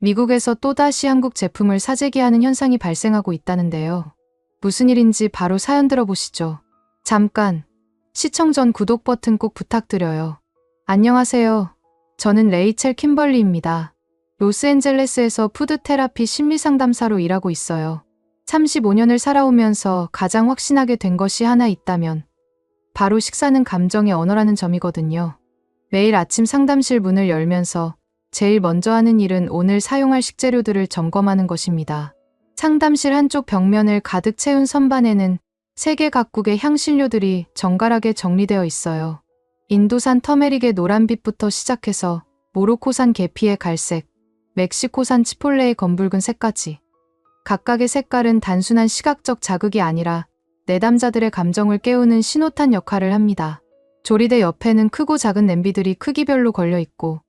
미국에서 또다시 한국 제품을 사재기하는 현상이 발생하고 있다는데요. 무슨 일인지 바로 사연 들어보시죠. 잠깐, 시청 전 구독 버튼 꼭 부탁드려요. 안녕하세요. 저는 레이첼 킴벌리입니다. 로스앤젤레스에서 푸드테라피 심리상담사로 일하고 있어요. 35년을 살아오면서 가장 확신하게 된 것이 하나 있다면 바로 식사는 감정의 언어라는 점이거든요. 매일 아침 상담실 문을 열면서 제일 먼저 하는 일은 오늘 사용할 식재료들을 점검하는 것입니다. 상담실 한쪽 벽면을 가득 채운 선반에는 세계 각국의 향신료들이 정갈하게 정리되어 있어요. 인도산 터메릭의 노란빛부터 시작해서 모로코산 계피의 갈색, 멕시코산 치폴레의 검붉은 색까지. 각각의 색깔은 단순한 시각적 자극이 아니라 내담자들의 감정을 깨우는 신호탄 역할을 합니다. 조리대 옆에는 크고 작은 냄비들이 크기별로 걸려 있고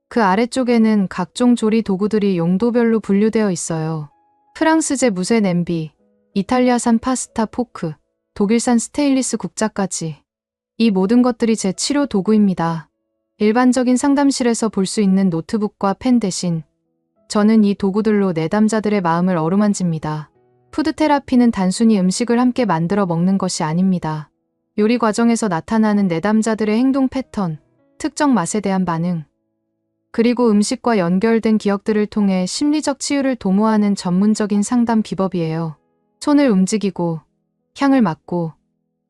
그 아래쪽에는 각종 조리 도구들이 용도별로 분류되어 있어요. 프랑스제 무쇠 냄비, 이탈리아산 파스타 포크, 독일산 스테인리스 국자까지. 이 모든 것들이 제 치료 도구입니다. 일반적인 상담실에서 볼 수 있는 노트북과 펜 대신 저는 이 도구들로 내담자들의 마음을 어루만집니다. 푸드테라피는 단순히 음식을 함께 만들어 먹는 것이 아닙니다. 요리 과정에서 나타나는 내담자들의 행동 패턴, 특정 맛에 대한 반응, 그리고 음식과 연결된 기억들을 통해 심리적 치유를 도모하는 전문적인 상담 기법이에요. 손을 움직이고, 향을 맡고,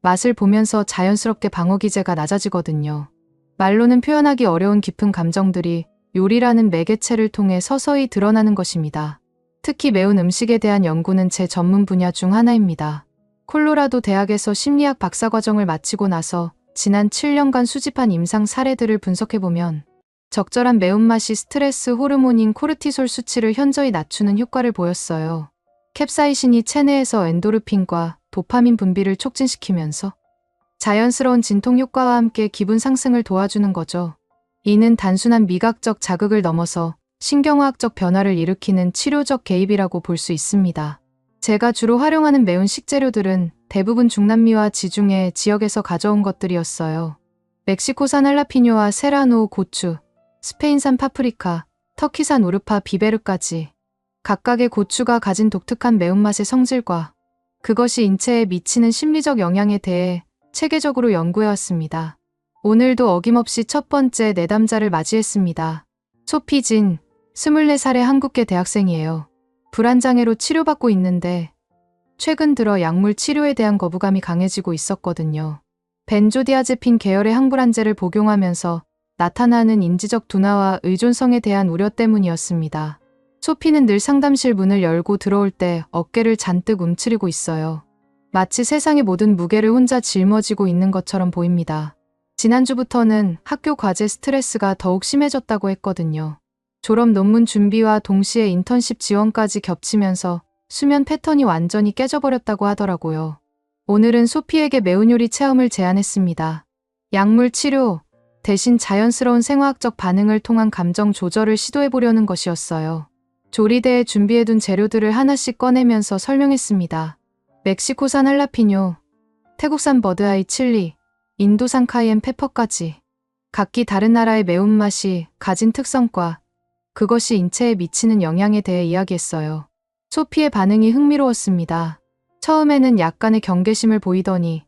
맛을 보면서 자연스럽게 방어 기제가 낮아지거든요. 말로는 표현하기 어려운 깊은 감정들이 요리라는 매개체를 통해 서서히 드러나는 것입니다. 특히 매운 음식에 대한 연구는 제 전문 분야 중 하나입니다. 콜로라도 대학에서 심리학 박사과정을 마치고 나서 지난 7년간 수집한 임상 사례들을 분석해보면 적절한 매운맛이 스트레스 호르몬인 코르티솔 수치를 현저히 낮추는 효과를 보였어요. 캡사이신이 체내에서 엔도르핀과 도파민 분비를 촉진시키면서 자연스러운 진통 효과와 함께 기분 상승을 도와주는 거죠. 이는 단순한 미각적 자극을 넘어서 신경화학적 변화를 일으키는 치료적 개입이라고 볼 수 있습니다. 제가 주로 활용하는 매운 식재료들은 대부분 중남미와 지중해 지역에서 가져온 것들이었어요. 멕시코산 할라피뇨와 세라노 고추, 스페인산 파프리카, 터키산 우르파 비베르까지. 각각의 고추가 가진 독특한 매운맛의 성질과 그것이 인체에 미치는 심리적 영향에 대해 체계적으로 연구해왔습니다. 오늘도 어김없이 첫 번째 내담자를 맞이했습니다. 소피진, 24살의 한국계 대학생이에요. 불안장애로 치료받고 있는데 최근 들어 약물 치료에 대한 거부감이 강해지고 있었거든요. 벤조디아제핀 계열의 항불안제를 복용하면서 나타나는 인지적 둔화와 의존성에 대한 우려 때문이었습니다. 소피는 늘 상담실 문을 열고 들어올 때 어깨를 잔뜩 움츠리고 있어요. 마치 세상의 모든 무게를 혼자 짊어지고 있는 것처럼 보입니다. 지난주부터는 학교 과제 스트레스가 더욱 심해졌다고 했거든요. 졸업 논문 준비와 동시에 인턴십 지원까지 겹치면서 수면 패턴이 완전히 깨져버렸다고 하더라고요. 오늘은 소피에게 매운 요리 체험을 제안했습니다. 약물 치료 대신 자연스러운 생화학적 반응을 통한 감정 조절을 시도해보려는 것이었어요. 조리대에 준비해둔 재료들을 하나씩 꺼내면서 설명했습니다. 멕시코산 할라피뇨, 태국산 버드아이 칠리, 인도산 카이엔 페퍼까지. 각기 다른 나라의 매운맛이 가진 특성과 그것이 인체에 미치는 영향에 대해 이야기했어요. 소피의 반응이 흥미로웠습니다. 처음에는 약간의 경계심을 보이더니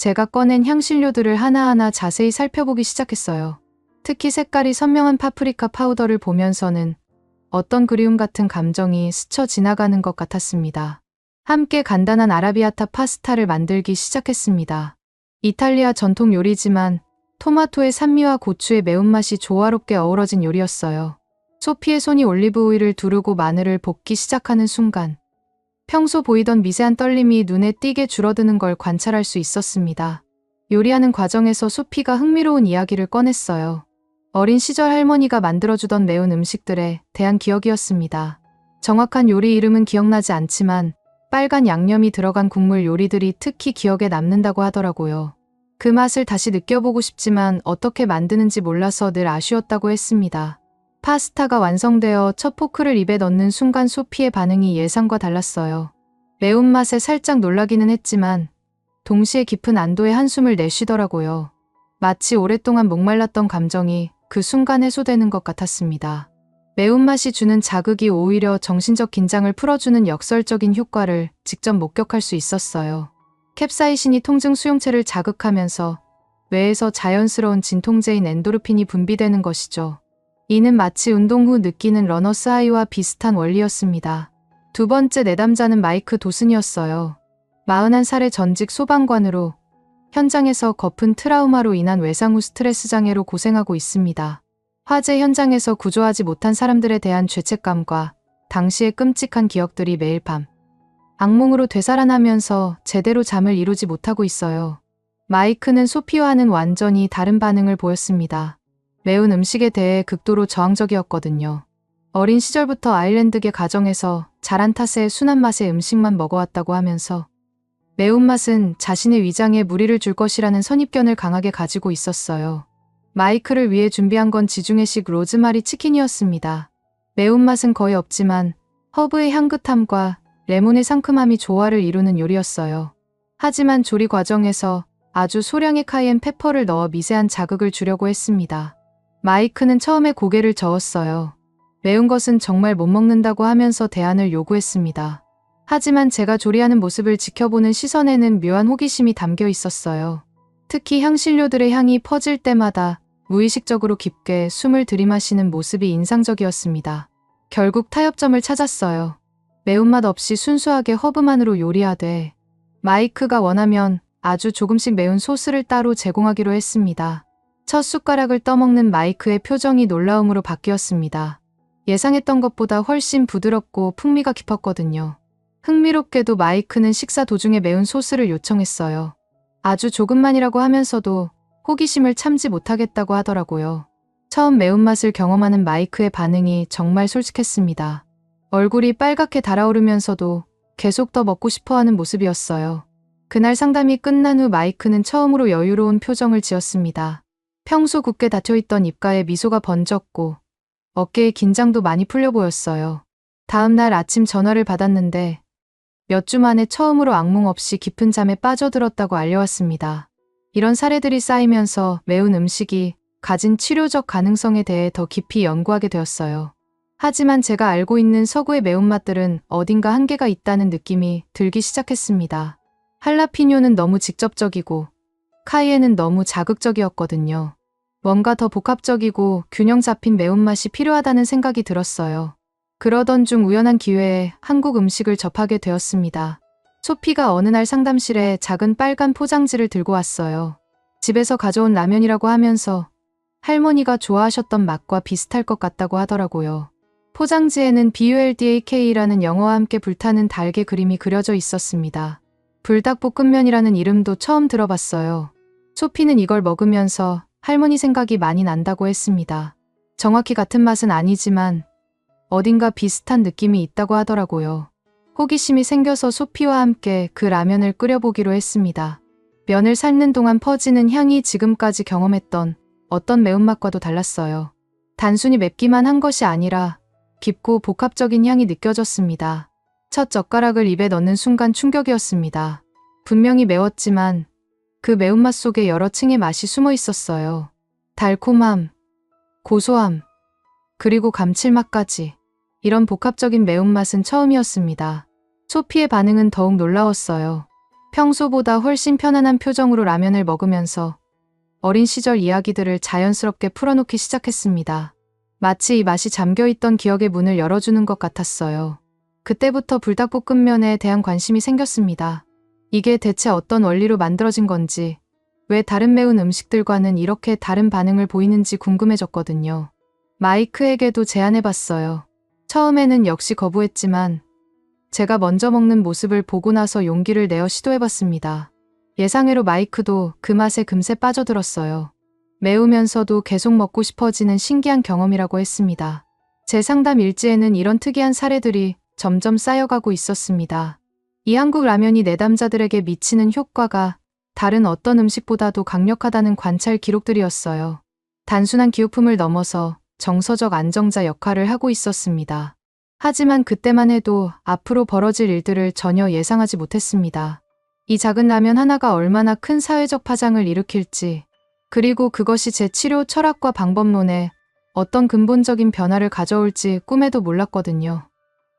제가 꺼낸 향신료들을 하나하나 자세히 살펴보기 시작했어요. 특히 색깔이 선명한 파프리카 파우더를 보면서는 어떤 그리움 같은 감정이 스쳐 지나가는 것 같았습니다. 함께 간단한 아라비아타 파스타를 만들기 시작했습니다. 이탈리아 전통 요리지만 토마토의 산미와 고추의 매운맛이 조화롭게 어우러진 요리였어요. 소피의 손이 올리브 오일을 두르고 마늘을 볶기 시작하는 순간 평소 보이던 미세한 떨림이 눈에 띄게 줄어드는 걸 관찰할 수 있었습니다. 요리하는 과정에서 소피가 흥미로운 이야기를 꺼냈어요. 어린 시절 할머니가 만들어주던 매운 음식들에 대한 기억이었습니다. 정확한 요리 이름은 기억나지 않지만 빨간 양념이 들어간 국물 요리들이 특히 기억에 남는다고 하더라고요. 그 맛을 다시 느껴보고 싶지만 어떻게 만드는지 몰라서 늘 아쉬웠다고 했습니다. 파스타가 완성되어 첫 포크를 입에 넣는 순간 소피의 반응이 예상과 달랐어요. 매운맛에 살짝 놀라기는 했지만 동시에 깊은 안도의 한숨을 내쉬더라고요. 마치 오랫동안 목말랐던 감정이 그 순간 해소되는 것 같았습니다. 매운맛이 주는 자극이 오히려 정신적 긴장을 풀어주는 역설적인 효과를 직접 목격할 수 있었어요. 캡사이신이 통증 수용체를 자극하면서 뇌에서 자연스러운 진통제인 엔도르핀이 분비되는 것이죠. 이는 마치 운동 후 느끼는 러너스 하이와 비슷한 원리였습니다. 두 번째 내담자는 마이크 도슨이었어요. 41살의 전직 소방관으로 현장에서 거푼 트라우마로 인한 외상 후 스트레스 장애로 고생하고 있습니다. 화재 현장에서 구조하지 못한 사람들에 대한 죄책감과 당시의 끔찍한 기억들이 매일 밤 악몽으로 되살아나면서 제대로 잠을 이루지 못하고 있어요. 마이크는 소피와는 완전히 다른 반응을 보였습니다. 매운 음식에 대해 극도로 저항적이었거든요. 어린 시절부터 아일랜드계 가정에서 자란 탓에 순한 맛의 음식만 먹어왔다고 하면서 매운맛은 자신의 위장에 무리를 줄 것이라는 선입견을 강하게 가지고 있었어요. 마이크를 위해 준비한 건 지중해식 로즈마리 치킨이었습니다. 매운맛은 거의 없지만 허브의 향긋함과 레몬의 상큼함이 조화를 이루는 요리였어요. 하지만 조리 과정에서 아주 소량의 카이엔 페퍼를 넣어 미세한 자극을 주려고 했습니다. 마이크는 처음에 고개를 저었어요. 매운 것은 정말 못 먹는다고 하면서 대안을 요구했습니다. 하지만 제가 조리하는 모습을 지켜보는 시선에는 묘한 호기심이 담겨 있었어요. 특히 향신료들의 향이 퍼질 때마다 무의식적으로 깊게 숨을 들이마시는 모습이 인상적이었습니다. 결국 타협점을 찾았어요. 매운맛 없이 순수하게 허브만으로 요리하되 마이크가 원하면 아주 조금씩 매운 소스를 따로 제공하기로 했습니다. 첫 숟가락을 떠먹는 마이크의 표정이 놀라움으로 바뀌었습니다. 예상했던 것보다 훨씬 부드럽고 풍미가 깊었거든요. 흥미롭게도 마이크는 식사 도중에 매운 소스를 요청했어요. 아주 조금만이라고 하면서도 호기심을 참지 못하겠다고 하더라고요. 처음 매운맛을 경험하는 마이크의 반응이 정말 솔직했습니다. 얼굴이 빨갛게 달아오르면서도 계속 더 먹고 싶어하는 모습이었어요. 그날 상담이 끝난 후 마이크는 처음으로 여유로운 표정을 지었습니다. 평소 굳게 닫혀있던 입가에 미소가 번졌고 어깨의 긴장도 많이 풀려 보였어요. 다음 날 아침 전화를 받았는데 몇 주 만에 처음으로 악몽 없이 깊은 잠에 빠져들었다고 알려왔습니다. 이런 사례들이 쌓이면서 매운 음식이 가진 치료적 가능성에 대해 더 깊이 연구하게 되었어요. 하지만 제가 알고 있는 서구의 매운맛들은 어딘가 한계가 있다는 느낌이 들기 시작했습니다. 할라피뇨는 너무 직접적이고 카이엔은 너무 자극적이었거든요. 뭔가 더 복합적이고 균형 잡힌 매운맛이 필요하다는 생각이 들었어요. 그러던 중 우연한 기회에 한국 음식을 접하게 되었습니다. 소피가 어느 날 상담실에 작은 빨간 포장지를 들고 왔어요. 집에서 가져온 라면이라고 하면서 할머니가 좋아하셨던 맛과 비슷할 것 같다고 하더라고요. 포장지에는 BULDAK라는 영어와 함께 불타는 달개 그림이 그려져 있었습니다. 불닭볶음면이라는 이름도 처음 들어봤어요. 소피는 이걸 먹으면서 할머니 생각이 많이 난다고 했습니다. 정확히 같은 맛은 아니지만 어딘가 비슷한 느낌이 있다고 하더라고요. 호기심이 생겨서 소피와 함께 그 라면을 끓여보기로 했습니다. 면을 삶는 동안 퍼지는 향이 지금까지 경험했던 어떤 매운맛과도 달랐어요. 단순히 맵기만 한 것이 아니라 깊고 복합적인 향이 느껴졌습니다. 첫 젓가락을 입에 넣는 순간 충격이었습니다. 분명히 매웠지만 그 매운맛 속에 여러 층의 맛이 숨어 있었어요. 달콤함, 고소함, 그리고 감칠맛까지. 이런 복합적인 매운맛은 처음이었습니다. 소피의 반응은 더욱 놀라웠어요. 평소보다 훨씬 편안한 표정으로 라면을 먹으면서 어린 시절 이야기들을 자연스럽게 풀어놓기 시작했습니다. 마치 이 맛이 잠겨있던 기억의 문을 열어주는 것 같았어요. 그때부터 불닭볶음면에 대한 관심이 생겼습니다. 이게 대체 어떤 원리로 만들어진 건지, 왜 다른 매운 음식들과는 이렇게 다른 반응을 보이는지 궁금해졌거든요. 마이크에게도 제안해봤어요. 처음에는 역시 거부했지만 제가 먼저 먹는 모습을 보고 나서 용기를 내어 시도해봤습니다. 예상외로 마이크도 그 맛에 금세 빠져들었어요. 매우면서도 계속 먹고 싶어지는 신기한 경험이라고 했습니다. 제 상담 일지에는 이런 특이한 사례들이 점점 쌓여가고 있었습니다. 이 한국 라면이 내담자들에게 미치는 효과가 다른 어떤 음식보다도 강력하다는 관찰 기록들이었어요. 단순한 기호품을 넘어서 정서적 안정자 역할을 하고 있었습니다. 하지만 그때만 해도 앞으로 벌어질 일들을 전혀 예상하지 못했습니다. 이 작은 라면 하나가 얼마나 큰 사회적 파장을 일으킬지, 그리고 그것이 제 치료 철학과 방법론에 어떤 근본적인 변화를 가져올지 꿈에도 몰랐거든요.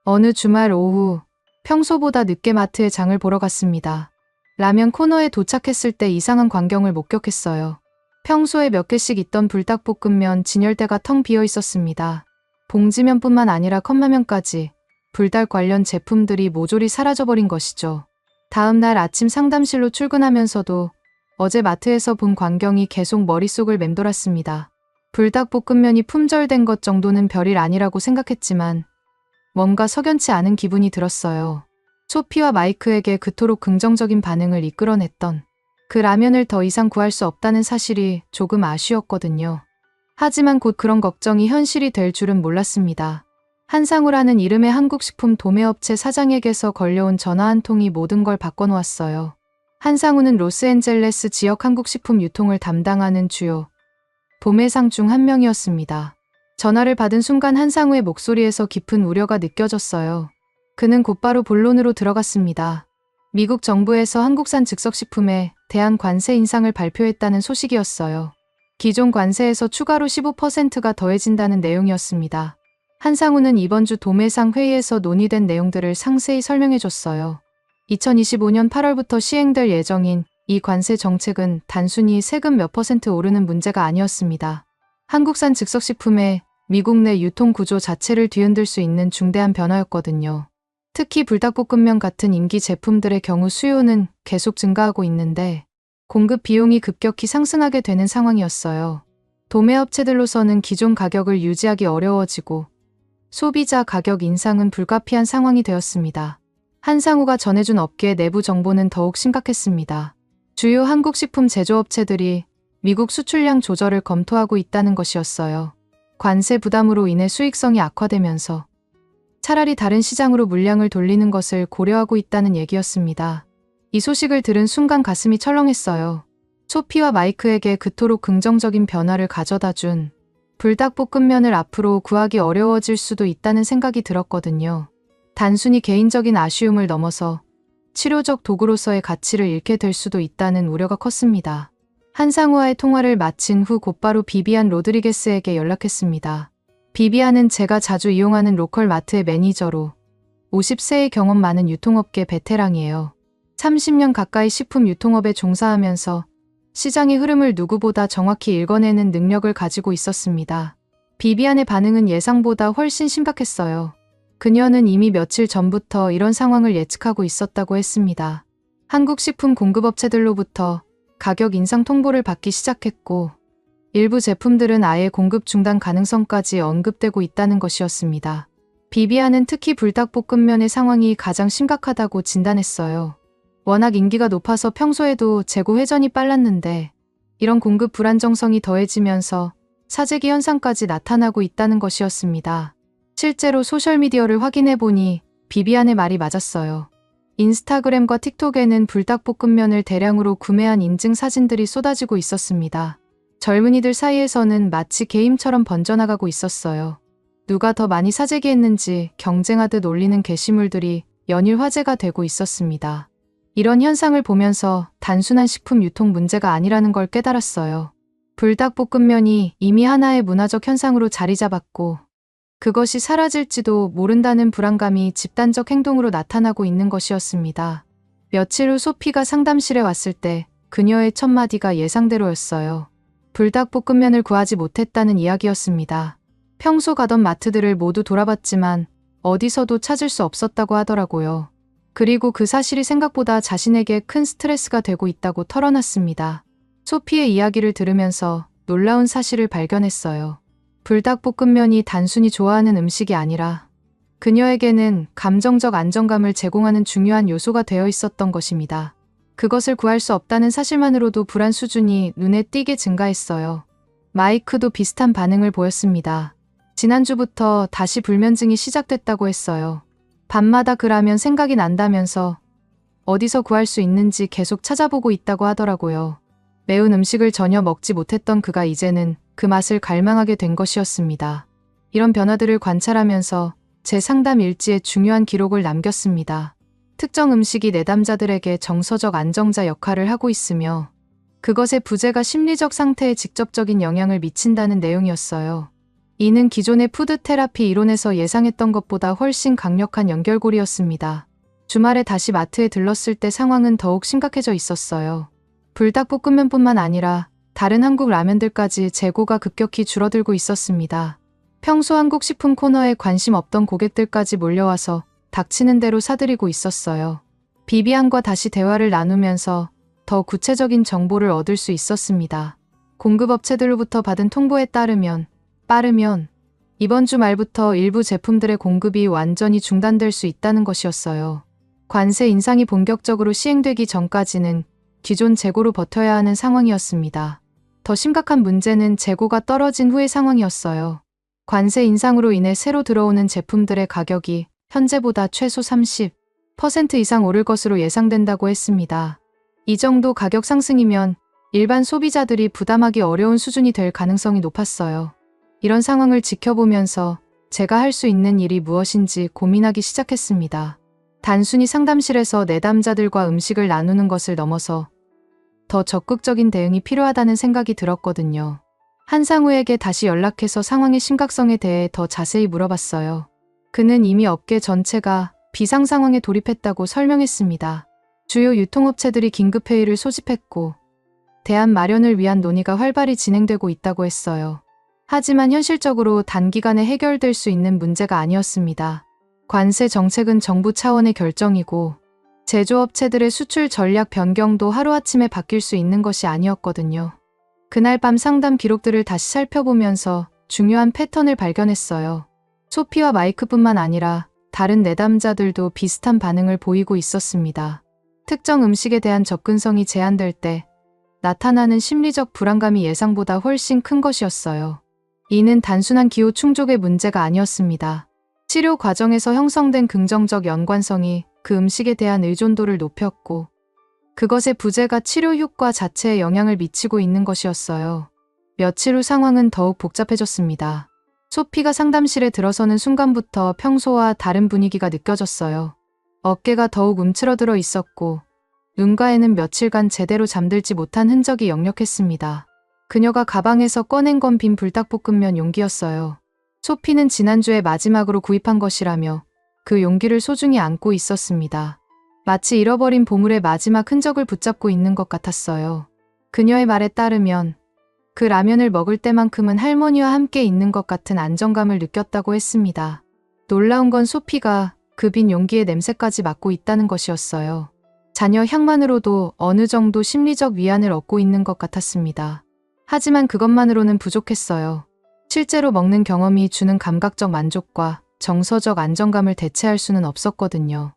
어느 주말 오후, 평소보다 늦게 마트에 장을 보러 갔습니다. 라면 코너에 도착했을 때 이상한 광경을 목격했어요. 평소에 몇 개씩 있던 불닭볶음면 진열대가 텅 비어 있었습니다. 봉지면뿐만 아니라 컵라면까지 불닭 관련 제품들이 모조리 사라져버린 것이죠. 다음 날 아침 상담실로 출근하면서도 어제 마트에서 본 광경이 계속 머릿속을 맴돌았습니다. 불닭볶음면이 품절된 것 정도는 별일 아니라고 생각했지만 뭔가 석연치 않은 기분이 들었어요. 소피와 마이크에게 그토록 긍정적인 반응을 이끌어냈던 그 라면을 더 이상 구할 수 없다는 사실이 조금 아쉬웠거든요. 하지만 곧 그런 걱정이 현실이 될 줄은 몰랐습니다. 한상우라는 이름의 한국식품 도매업체 사장에게서 걸려온 전화 한 통이 모든 걸 바꿔놓았어요. 한상우는 로스앤젤레스 지역 한국식품 유통을 담당하는 주요 도매상 중 한 명이었습니다. 전화를 받은 순간 한상우의 목소리에서 깊은 우려가 느껴졌어요. 그는 곧바로 본론으로 들어갔습니다. 미국 정부에서 한국산 즉석식품에 대한 관세 인상을 발표했다는 소식이었어요. 기존 관세에서 추가로 15%가 더해진다는 내용이었습니다. 한상우는 이번 주 도매상 회의에서 논의된 내용들을 상세히 설명해줬어요. 2025년 8월부터 시행될 예정인 이 관세 정책은 단순히 세금 몇 % 오르는 문제가 아니었습니다. 한국산 즉석식품의 미국 내 유통 구조 자체를 뒤흔들 수 있는 중대한 변화였거든요. 특히 불닭볶음면 같은 임기 제품들의 경우 수요는 계속 증가하고 있는데 공급 비용이 급격히 상승하게 되는 상황이었어요. 도매업체들로서는 기존 가격을 유지하기 어려워지고 소비자 가격 인상은 불가피한 상황이 되었습니다. 한상우가 전해준 업계 내부 정보는 더욱 심각했습니다. 주요 한국식품 제조업체들이 미국 수출량 조절을 검토하고 있다는 것이었어요. 관세 부담으로 인해 수익성이 악화되면서 차라리 다른 시장으로 물량을 돌리는 것을 고려하고 있다는 얘기였습니다. 이 소식을 들은 순간 가슴이 철렁했어요. 소피와 마이크에게 그토록 긍정적인 변화를 가져다준 불닭볶음면을 앞으로 구하기 어려워질 수도 있다는 생각이 들었거든요. 단순히 개인적인 아쉬움을 넘어서 치료적 도구로서의 가치를 잃게 될 수도 있다는 우려가 컸습니다. 한상우와의 통화를 마친 후 곧바로 비비안 로드리게스에게 연락했습니다. 비비안은 제가 자주 이용하는 로컬 마트의 매니저로 50세의 경험 많은 유통업계 베테랑이에요. 30년 가까이 식품 유통업에 종사하면서 시장의 흐름을 누구보다 정확히 읽어내는 능력을 가지고 있었습니다. 비비안의 반응은 예상보다 훨씬 심각했어요. 그녀는 이미 며칠 전부터 이런 상황을 예측하고 있었다고 했습니다. 한국 식품 공급업체들로부터 가격 인상 통보를 받기 시작했고 일부 제품들은 아예 공급 중단 가능성까지 언급되고 있다는 것이었습니다. 비비안은 특히 불닭볶음면의 상황이 가장 심각하다고 진단했어요. 워낙 인기가 높아서 평소에도 재고 회전이 빨랐는데 이런 공급 불안정성이 더해지면서 사재기 현상까지 나타나고 있다는 것이었습니다. 실제로 소셜미디어를 확인해보니 비비안의 말이 맞았어요. 인스타그램과 틱톡에는 불닭볶음면을 대량으로 구매한 인증 사진들이 쏟아지고 있었습니다. 젊은이들 사이에서는 마치 게임처럼 번져나가고 있었어요. 누가 더 많이 사재기했는지 경쟁하듯 올리는 게시물들이 연일 화제가 되고 있었습니다. 이런 현상을 보면서 단순한 식품 유통 문제가 아니라는 걸 깨달았어요. 불닭볶음면이 이미 하나의 문화적 현상으로 자리 잡았고 그것이 사라질지도 모른다는 불안감이 집단적 행동으로 나타나고 있는 것이었습니다. 며칠 후 소피가 상담실에 왔을 때 그녀의 첫 마디가 예상대로였어요. 불닭볶음면을 구하지 못했다는 이야기였습니다. 평소 가던 마트들을 모두 돌아봤지만 어디서도 찾을 수 없었다고 하더라고요. 그리고 그 사실이 생각보다 자신에게 큰 스트레스가 되고 있다고 털어놨습니다. 소피의 이야기를 들으면서 놀라운 사실을 발견했어요. 불닭볶음면이 단순히 좋아하는 음식이 아니라 그녀에게는 감정적 안정감을 제공하는 중요한 요소가 되어 있었던 것입니다. 그것을 구할 수 없다는 사실만으로도 불안 수준이 눈에 띄게 증가했어요. 마이크도 비슷한 반응을 보였습니다. 지난주부터 다시 불면증이 시작됐다고 했어요. 밤마다 그 라면 생각이 난다면서 어디서 구할 수 있는지 계속 찾아보고 있다고 하더라고요. 매운 음식을 전혀 먹지 못했던 그가 이제는 그 맛을 갈망하게 된 것이었습니다. 이런 변화들을 관찰하면서 제 상담 일지에 중요한 기록을 남겼습니다. 특정 음식이 내담자들에게 정서적 안정자 역할을 하고 있으며 그것의 부재가 심리적 상태에 직접적인 영향을 미친다는 내용이었어요. 이는 기존의 푸드 테라피 이론에서 예상했던 것보다 훨씬 강력한 연결고리였습니다. 주말에 다시 마트에 들렀을 때 상황은 더욱 심각해져 있었어요. 불닭볶음면뿐만 아니라 다른 한국 라면들까지 재고가 급격히 줄어들고 있었습니다. 평소 한국 식품 코너에 관심 없던 고객들까지 몰려와서 닥치는 대로 사들이고 있었어요. 비비안과 다시 대화를 나누면서 더 구체적인 정보를 얻을 수 있었습니다. 공급업체들로부터 받은 통보에 따르면 빠르면 이번 주 말부터 일부 제품들의 공급이 완전히 중단될 수 있다는 것이었어요. 관세 인상이 본격적으로 시행되기 전까지는 기존 재고로 버텨야 하는 상황이었습니다. 더 심각한 문제는 재고가 떨어진 후의 상황이었어요. 관세 인상으로 인해 새로 들어오는 제품들의 가격이 현재보다 최소 30% 이상 오를 것으로 예상된다고 했습니다. 이 정도 가격 상승이면 일반 소비자들이 부담하기 어려운 수준이 될 가능성이 높았어요. 이런 상황을 지켜보면서 제가 할 수 있는 일이 무엇인지 고민하기 시작했습니다. 단순히 상담실에서 내담자들과 음식을 나누는 것을 넘어서 더 적극적인 대응이 필요하다는 생각이 들었거든요. 한상우에게 다시 연락해서 상황의 심각성에 대해 더 자세히 물어봤어요. 그는 이미 업계 전체가 비상 상황에 돌입했다고 설명했습니다. 주요 유통업체들이 긴급회의를 소집했고 대안 마련을 위한 논의가 활발히 진행되고 있다고 했어요. 하지만 현실적으로 단기간에 해결될 수 있는 문제가 아니었습니다. 관세 정책은 정부 차원의 결정이고 제조업체들의 수출 전략 변경도 하루아침에 바뀔 수 있는 것이 아니었거든요. 그날 밤 상담 기록들을 다시 살펴보면서 중요한 패턴을 발견했어요. 소피와 마이크뿐만 아니라 다른 내담자들도 비슷한 반응을 보이고 있었습니다. 특정 음식에 대한 접근성이 제한될 때 나타나는 심리적 불안감이 예상보다 훨씬 큰 것이었어요. 이는 단순한 기호 충족의 문제가 아니었습니다. 치료 과정에서 형성된 긍정적 연관성이 그 음식에 대한 의존도를 높였고 그것의 부재가 치료 효과 자체에 영향을 미치고 있는 것이었어요. 며칠 후 상황은 더욱 복잡해졌습니다. 소피가 상담실에 들어서는 순간부터 평소와 다른 분위기가 느껴졌어요. 어깨가 더욱 움츠러들어 있었고 눈가에는 며칠간 제대로 잠들지 못한 흔적이 역력했습니다. 그녀가 가방에서 꺼낸 건 빈 불닭볶음면 용기였어요. 소피는 지난주에 마지막으로 구입한 것이라며 그 용기를 소중히 안고 있었습니다. 마치 잃어버린 보물의 마지막 흔적을 붙잡고 있는 것 같았어요. 그녀의 말에 따르면 그 라면을 먹을 때만큼은 할머니와 함께 있는 것 같은 안정감을 느꼈다고 했습니다. 놀라운 건 소피가 그 빈 용기의 냄새까지 맡고 있다는 것이었어요. 자녀 향만으로도 어느 정도 심리적 위안을 얻고 있는 것 같았습니다. 하지만 그것만으로는 부족했어요. 실제로 먹는 경험이 주는 감각적 만족과 정서적 안정감을 대체할 수는 없었거든요.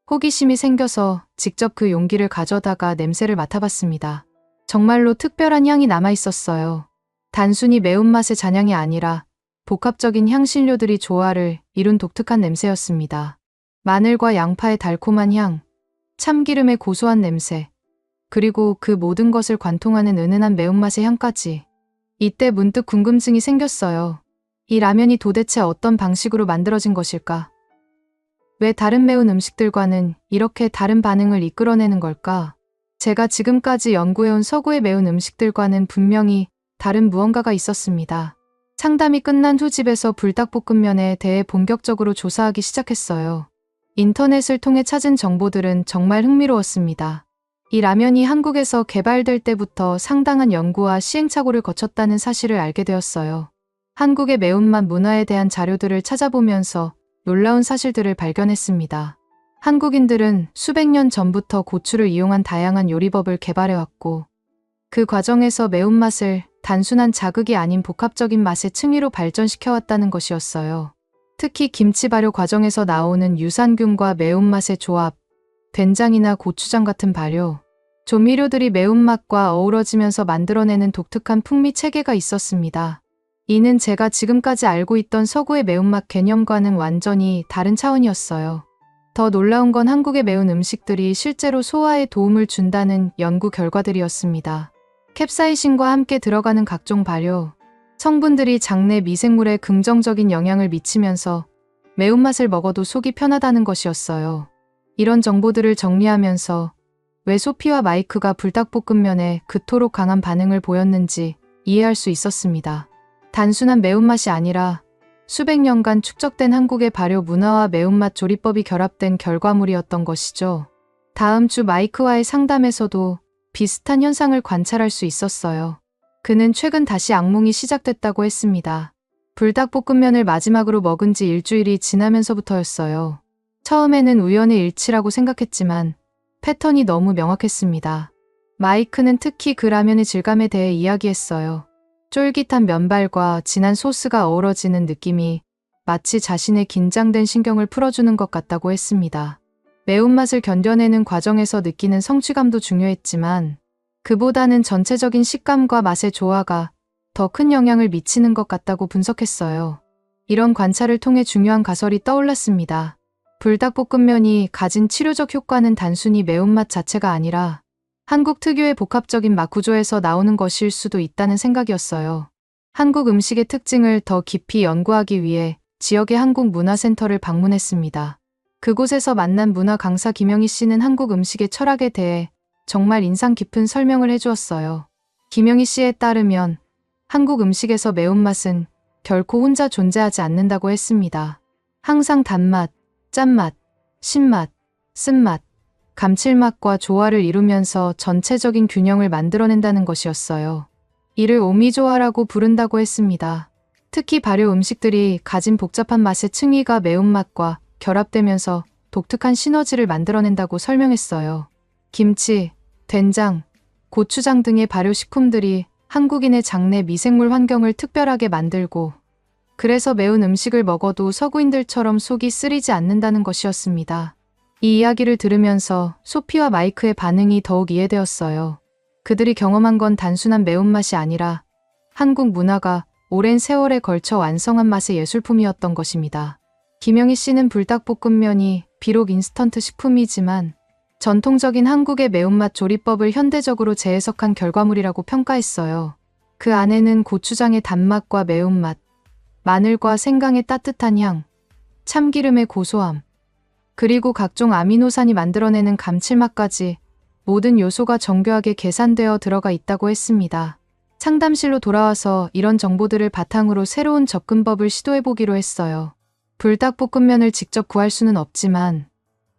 호기심이 생겨서 직접 그 용기를 가져다가 냄새를 맡아봤습니다. 정말로 특별한 향이 남아있었어요. 단순히 매운맛의 잔향이 아니라 복합적인 향신료들이 조화를 이룬 독특한 냄새였습니다. 마늘과 양파의 달콤한 향, 참기름의 고소한 냄새, 그리고 그 모든 것을 관통하는 은은한 매운맛의 향까지. 이때 문득 궁금증이 생겼어요. 이 라면이 도대체 어떤 방식으로 만들어진 것일까? 왜 다른 매운 음식들과는 이렇게 다른 반응을 이끌어내는 걸까? 제가 지금까지 연구해온 서구의 매운 음식들과는 분명히 다른 무언가가 있었습니다. 상담이 끝난 후 집에서 불닭볶음면에 대해 본격적으로 조사하기 시작했어요. 인터넷을 통해 찾은 정보들은 정말 흥미로웠습니다. 이 라면이 한국에서 개발될 때부터 상당한 연구와 시행착오를 거쳤다는 사실을 알게 되었어요. 한국의 매운맛 문화에 대한 자료들을 찾아보면서 놀라운 사실들을 발견했습니다. 한국인들은 수백 년 전부터 고추를 이용한 다양한 요리법을 개발해왔고 그 과정에서 매운맛을 단순한 자극이 아닌 복합적인 맛의 층위로 발전시켜왔다는 것이었어요. 특히 김치 발효 과정에서 나오는 유산균과 매운맛의 조합, 된장이나 고추장 같은 발효, 조미료들이 매운맛과 어우러지면서 만들어내는 독특한 풍미 체계가 있었습니다. 이는 제가 지금까지 알고 있던 서구의 매운맛 개념과는 완전히 다른 차원이었어요. 더 놀라운 건 한국의 매운 음식들이 실제로 소화에 도움을 준다는 연구 결과들이었습니다. 캡사이신과 함께 들어가는 각종 발효, 성분들이 장내 미생물에 긍정적인 영향을 미치면서 매운맛을 먹어도 속이 편하다는 것이었어요. 이런 정보들을 정리하면서 왜 소피와 마이크가 불닭볶음면에 그토록 강한 반응을 보였는지 이해할 수 있었습니다. 단순한 매운맛이 아니라 수백 년간 축적된 한국의 발효 문화와 매운맛 조리법이 결합된 결과물이었던 것이죠. 다음 주 마이크와의 상담에서도 비슷한 현상을 관찰할 수 있었어요. 그는 최근 다시 악몽이 시작됐다고 했습니다. 불닭볶음면을 마지막으로 먹은 지 일주일이 지나면서부터였어요. 처음에는 우연의 일치라고 생각했지만 패턴이 너무 명확했습니다. 마이크는 특히 그 라면의 질감에 대해 이야기했어요. 쫄깃한 면발과 진한 소스가 어우러지는 느낌이 마치 자신의 긴장된 신경을 풀어주는 것 같다고 했습니다. 매운맛을 견뎌내는 과정에서 느끼는 성취감도 중요했지만 그보다는 전체적인 식감과 맛의 조화가 더 큰 영향을 미치는 것 같다고 분석했어요. 이런 관찰을 통해 중요한 가설이 떠올랐습니다. 불닭볶음면이 가진 치료적 효과는 단순히 매운맛 자체가 아니라 한국 특유의 복합적인 맛 구조에서 나오는 것일 수도 있다는 생각이었어요. 한국 음식의 특징을 더 깊이 연구하기 위해 지역의 한국문화센터를 방문했습니다. 그곳에서 만난 문화 강사 김영희 씨는 한국 음식의 철학에 대해 정말 인상 깊은 설명을 해주었어요. 김영희 씨에 따르면 한국 음식에서 매운맛은 결코 혼자 존재하지 않는다고 했습니다. 항상 단맛, 짠맛, 신맛, 쓴맛, 감칠맛과 조화를 이루면서 전체적인 균형을 만들어낸다는 것이었어요. 이를 오미조화라고 부른다고 했습니다. 특히 발효 음식들이 가진 복잡한 맛의 층위가 매운맛과 결합되면서 독특한 시너지를 만들어낸다고 설명했어요. 김치, 된장, 고추장 등의 발효식품들이 한국인의 장내 미생물 환경을 특별하게 만들고 그래서 매운 음식을 먹어도 서구인들처럼 속이 쓰리지 않는다는 것이었습니다. 이 이야기를 들으면서 소피와 마이크의 반응이 더욱 이해되었어요. 그들이 경험한 건 단순한 매운맛이 아니라 한국 문화가 오랜 세월에 걸쳐 완성한 맛의 예술품이었던 것입니다. 김영희 씨는 불닭볶음면이 비록 인스턴트 식품이지만 전통적인 한국의 매운맛 조리법을 현대적으로 재해석한 결과물이라고 평가했어요. 그 안에는 고추장의 단맛과 매운맛, 마늘과 생강의 따뜻한 향, 참기름의 고소함, 그리고 각종 아미노산이 만들어내는 감칠맛까지 모든 요소가 정교하게 계산되어 들어가 있다고 했습니다. 상담실로 돌아와서 이런 정보들을 바탕으로 새로운 접근법을 시도해보기로 했어요. 불닭볶음면을 직접 구할 수는 없지만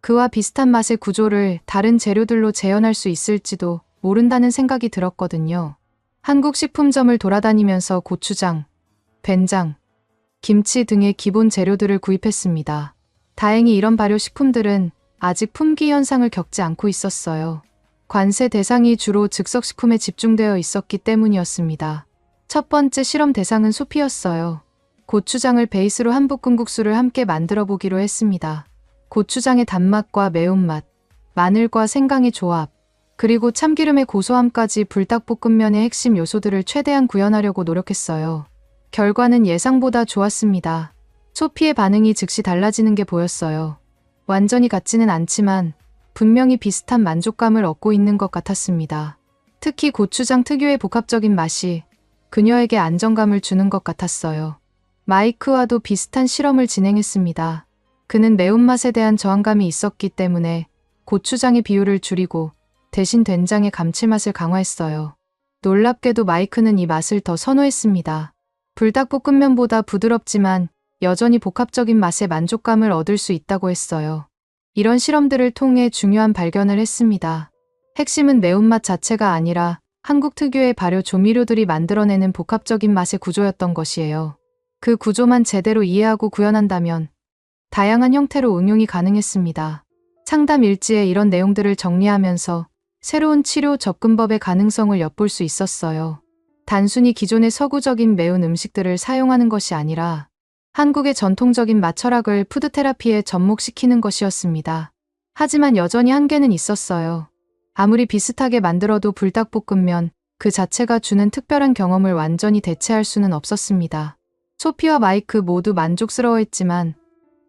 그와 비슷한 맛의 구조를 다른 재료들로 재현할 수 있을지도 모른다는 생각이 들었거든요. 한국 식품점을 돌아다니면서 고추장, 된장, 김치 등의 기본 재료들을 구입했습니다. 다행히 이런 발효식품들은 아직 품귀 현상을 겪지 않고 있었어요. 관세 대상이 주로 즉석식품에 집중되어 있었기 때문이었습니다. 첫 번째 실험 대상은 소피였어요. 고추장을 베이스로 한 볶음국수를 함께 만들어 보기로 했습니다. 고추장의 단맛과 매운맛, 마늘과 생강의 조합, 그리고 참기름의 고소함까지 불닭볶음면의 핵심 요소들을 최대한 구현하려고 노력했어요. 결과는 예상보다 좋았습니다. 소피의 반응이 즉시 달라지는 게 보였어요. 완전히 같지는 않지만 분명히 비슷한 만족감을 얻고 있는 것 같았습니다. 특히 고추장 특유의 복합적인 맛이 그녀에게 안정감을 주는 것 같았어요. 마이크와도 비슷한 실험을 진행했습니다. 그는 매운맛에 대한 저항감이 있었기 때문에 고추장의 비율을 줄이고 대신 된장의 감칠맛을 강화했어요. 놀랍게도 마이크는 이 맛을 더 선호했습니다. 불닭볶음면보다 부드럽지만 여전히 복합적인 맛의 만족감을 얻을 수 있다고 했어요. 이런 실험들을 통해 중요한 발견을 했습니다. 핵심은 매운맛 자체가 아니라 한국 특유의 발효 조미료들이 만들어내는 복합적인 맛의 구조였던 것이에요. 그 구조만 제대로 이해하고 구현한다면 다양한 형태로 응용이 가능했습니다. 상담 일지에 이런 내용들을 정리하면서 새로운 치료 접근법의 가능성을 엿볼 수 있었어요. 단순히 기존의 서구적인 매운 음식들을 사용하는 것이 아니라 한국의 전통적인 맛 철학을 푸드테라피에 접목시키는 것이었습니다. 하지만 여전히 한계는 있었어요. 아무리 비슷하게 만들어도 불닭볶음면 그 자체가 주는 특별한 경험을 완전히 대체할 수는 없었습니다. 소피와 마이크 모두 만족스러워했지만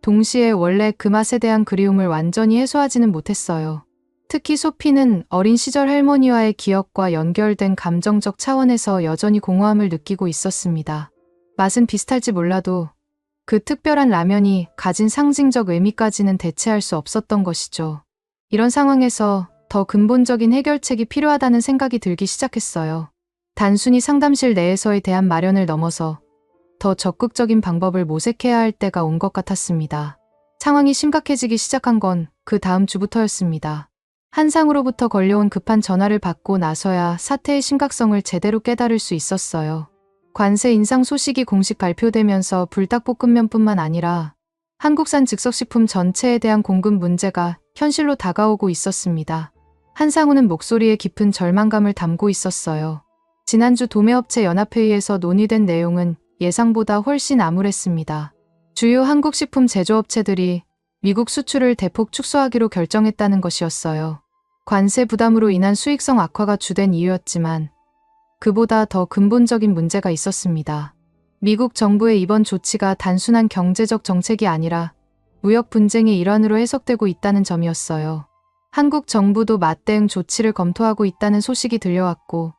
동시에 원래 그 맛에 대한 그리움을 완전히 해소하지는 못했어요. 특히 소피는 어린 시절 할머니와의 기억과 연결된 감정적 차원에서 여전히 공허함을 느끼고 있었습니다. 맛은 비슷할지 몰라도 그 특별한 라면이 가진 상징적 의미까지는 대체할 수 없었던 것이죠. 이런 상황에서 더 근본적인 해결책이 필요하다는 생각이 들기 시작했어요. 단순히 상담실 내에서의 대안 마련을 넘어서 더 적극적인 방법을 모색해야 할 때가 온 것 같았습니다. 상황이 심각해지기 시작한 건 그 다음 주부터였습니다. 한상으로부터 걸려온 급한 전화를 받고 나서야 사태의 심각성을 제대로 깨달을 수 있었어요. 관세 인상 소식이 공식 발표되면서 불닭볶음면뿐만 아니라 한국산 즉석식품 전체에 대한 공급 문제가 현실로 다가오고 있었습니다. 한상우는 목소리에 깊은 절망감을 담고 있었어요. 지난주 도매업체 연합회의에서 논의된 내용은 예상보다 훨씬 암울했습니다. 주요 한국식품 제조업체들이 미국 수출을 대폭 축소하기로 결정했다는 것이었어요. 관세 부담으로 인한 수익성 악화가 주된 이유였지만 그보다 더 근본적인 문제가 있었습니다. 미국 정부의 이번 조치가 단순한 경제적 정책이 아니라 무역 분쟁의 일환으로 해석되고 있다는 점이었어요. 한국 정부도 맞대응 조치를 검토하고 있다는 소식이 들려왔고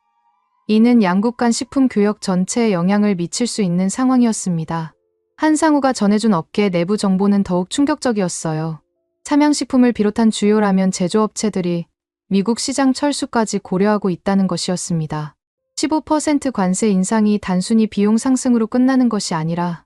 이는 양국 간 식품 교역 전체에 영향을 미칠 수 있는 상황이었습니다. 한상우가 전해준 업계 내부 정보는 더욱 충격적이었어요. 삼양식품을 비롯한 주요 라면 제조업체들이 미국 시장 철수까지 고려하고 있다는 것이었습니다. 15% 관세 인상이 단순히 비용 상승으로 끝나는 것이 아니라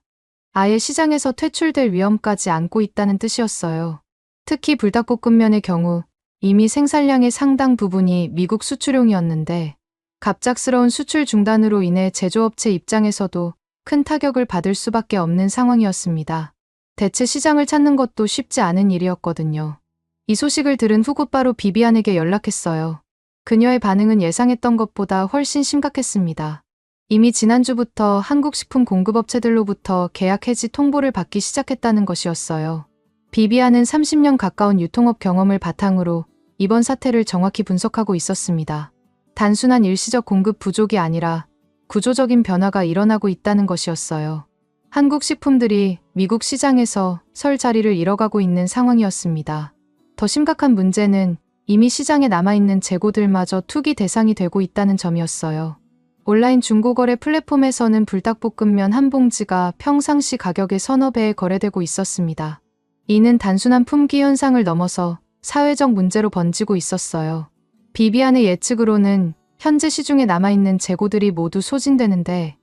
아예 시장에서 퇴출될 위험까지 안고 있다는 뜻이었어요. 특히 불닭볶음면의 경우 이미 생산량의 상당 부분이 미국 수출용이었는데 갑작스러운 수출 중단으로 인해 제조업체 입장에서도 큰 타격을 받을 수밖에 없는 상황이었습니다. 대체 시장을 찾는 것도 쉽지 않은 일이었거든요. 이 소식을 들은 후 곧바로 비비안에게 연락했어요. 그녀의 반응은 예상했던 것보다 훨씬 심각했습니다. 이미 지난주부터 한국식품 공급업체들로부터 계약 해지 통보를 받기 시작했다는 것이었어요. 비비안은 30년 가까운 유통업 경험을 바탕으로 이번 사태를 정확히 분석하고 있었습니다. 단순한 일시적 공급 부족이 아니라 구조적인 변화가 일어나고 있다는 것이었어요. 한국 식품들이 미국 시장에서 설 자리를 잃어가고 있는 상황이었습니다. 더 심각한 문제는 이미 시장에 남아있는 재고들마저 투기 대상이 되고 있다는 점이었어요. 온라인 중고거래 플랫폼에서는 불닭볶음면 한 봉지가 평상시 가격의 서너 배에 거래되고 있었습니다. 이는 단순한 품귀 현상을 넘어서 사회적 문제로 번지고 있었어요. 비비안의 예측으로는 현재 시중에 남아있는 재고들이 모두 소진되는데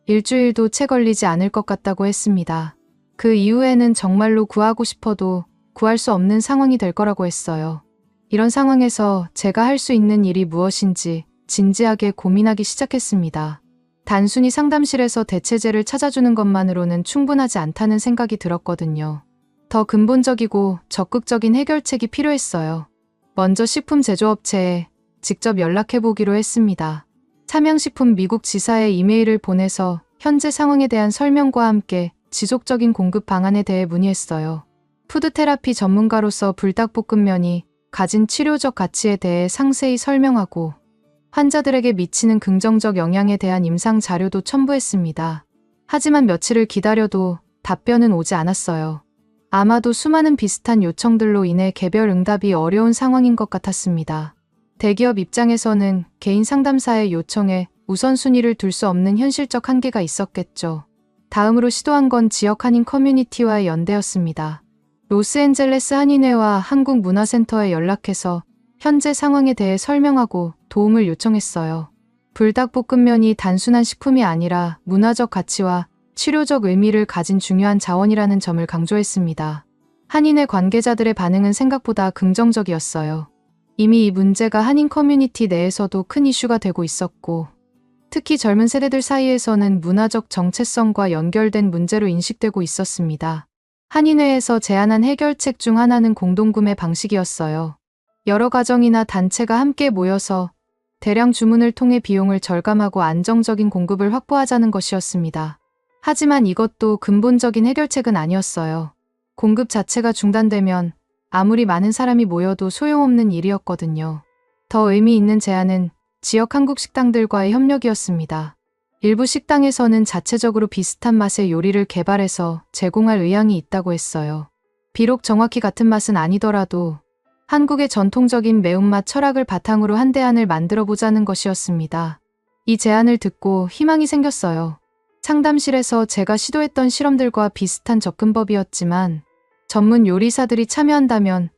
일주일도 채 걸리지 않을 것 같다고 했습니다. 그 이후에는 정말로 구하고 싶어도 구할 수 없는 상황이 될 거라고 했어요. 이런 상황에서 제가 할 수 있는 일이 무엇인지 진지하게 고민하기 시작했습니다. 단순히 상담실에서 대체제를 찾아주는 것만으로는 충분하지 않다는 생각이 들었거든요. 더 근본적이고 적극적인 해결책이 필요했어요. 먼저 식품 제조업체에 직접 연락해보기로 했습니다. 삼양식품 미국 지사에 이메일을 보내서 현재 상황에 대한 설명과 함께 지속적인 공급 방안에 대해 문의했어요. 푸드테라피 전문가로서 불닭볶음면이 가진 치료적 가치에 대해 상세히 설명하고 환자들에게 미치는 긍정적 영향에 대한 임상 자료도 첨부했습니다. 하지만 며칠을 기다려도 답변은 오지 않았어요. 아마도 수많은 비슷한 요청들로 인해 개별 응답이 어려운 상황인 것 같았습니다. 대기업 입장에서는 개인 상담사의 요청에 우선순위를 둘 수 없는 현실적 한계가 있었겠죠. 다음으로 시도한 건 지역 한인 커뮤니티와의 연대였습니다. 로스앤젤레스 한인회와 한국문화센터에 연락해서 현재 상황에 대해 설명하고 도움을 요청했어요. 불닭볶음면이 단순한 식품이 아니라 문화적 가치와 치료적 의미를 가진 중요한 자원이라는 점을 강조했습니다. 한인회 관계자들의 반응은 생각보다 긍정적이었어요. 이미 이 문제가 한인 커뮤니티 내에서도 큰 이슈가 되고 있었고, 특히 젊은 세대들 사이에서는 문화적 정체성과 연결된 문제로 인식되고 있었습니다. 한인회에서 제안한 해결책 중 하나는 공동구매 방식이었어요. 여러 가정이나 단체가 함께 모여서 대량 주문을 통해 비용을 절감하고 안정적인 공급을 확보하자는 것이었습니다. 하지만 이것도 근본적인 해결책은 아니었어요. 공급 자체가 중단되면 아무리 많은 사람이 모여도 소용없는 일이었거든요. 더 의미 있는 제안은 지역 한국 식당들과의 협력이었습니다. 일부 식당에서는 자체적으로 비슷한 맛의 요리를 개발해서 제공할 의향이 있다고 했어요. 비록 정확히 같은 맛은 아니더라도 한국의 전통적인 매운맛 철학을 바탕으로 한 대안을 만들어 보자는 것이었습니다. 이 제안을 듣고 희망이 생겼어요. 상담실에서 제가 시도했던 실험들과 비슷한 접근법이었지만 전문 요리사들이 참여한다면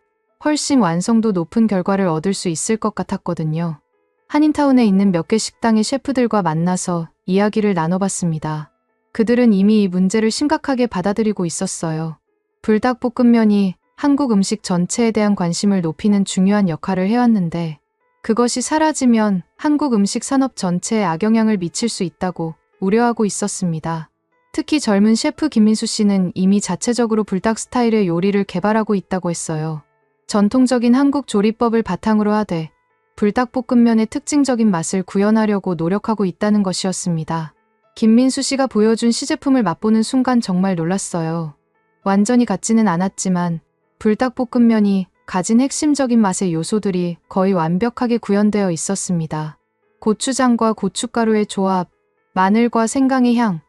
훨씬 완성도 높은 결과를 얻을 수 있을 것 같았거든요. 한인타운에 있는 몇 개 식당의 셰프들과 만나서 이야기를 나눠봤습니다. 그들은 이미 이 문제를 심각하게 받아들이고 있었어요. 불닭볶음면이 한국 음식 전체에 대한 관심을 높이는 중요한 역할을 해왔는데 그것이 사라지면 한국 음식 산업 전체에 악영향을 미칠 수 있다고 우려하고 있었습니다. 특히 젊은 셰프 김민수 씨는 이미 자체적으로 불닭 스타일의 요리를 개발하고 있다고 했어요. 전통적인 한국 조리법을 바탕으로 하되 불닭볶음면의 특징적인 맛을 구현하려고 노력하고 있다는 것이었습니다. 김민수 씨가 보여준 시제품을 맛보는 순간 정말 놀랐어요. 완전히 같지는 않았지만 불닭볶음면이 가진 핵심적인 맛의 요소들이 거의 완벽하게 구현되어 있었습니다. 고추장과 고춧가루의 조합, 마늘과 생강의 향,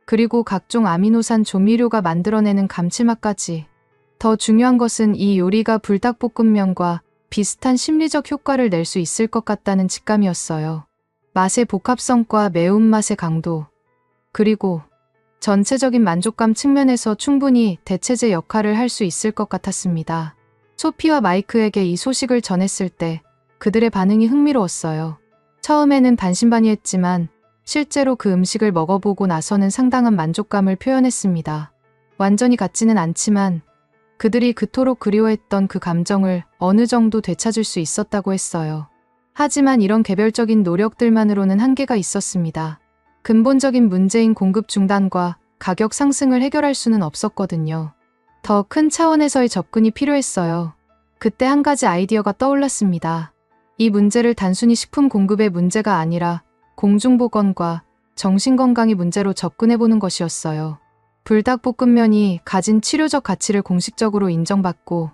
그리고 각종 아미노산 조미료가 만들어내는 감칠맛까지. 더 중요한 것은 이 요리가 불닭볶음면과 비슷한 심리적 효과를 낼 수 있을 것 같다는 직감이었어요. 맛의 복합성과 매운맛의 강도, 그리고 전체적인 만족감 측면에서 충분히 대체제 역할을 할 수 있을 것 같았습니다. 소피와 마이크에게 이 소식을 전했을 때 그들의 반응이 흥미로웠어요. 처음에는 반신반의했지만 실제로 그 음식을 먹어보고 나서는 상당한 만족감을 표현했습니다. 완전히 같지는 않지만 그들이 그토록 그리워했던 그 감정을 어느 정도 되찾을 수 있었다고 했어요. 하지만 이런 개별적인 노력들만으로는 한계가 있었습니다. 근본적인 문제인 공급 중단과 가격 상승을 해결할 수는 없었거든요. 더 큰 차원에서의 접근이 필요했어요. 그때 한 가지 아이디어가 떠올랐습니다. 이 문제를 단순히 식품 공급의 문제가 아니라 공중보건과 정신건강의 문제로 접근해보는 것이었어요. 불닭볶음면이 가진 치료적 가치를 공식적으로 인정받고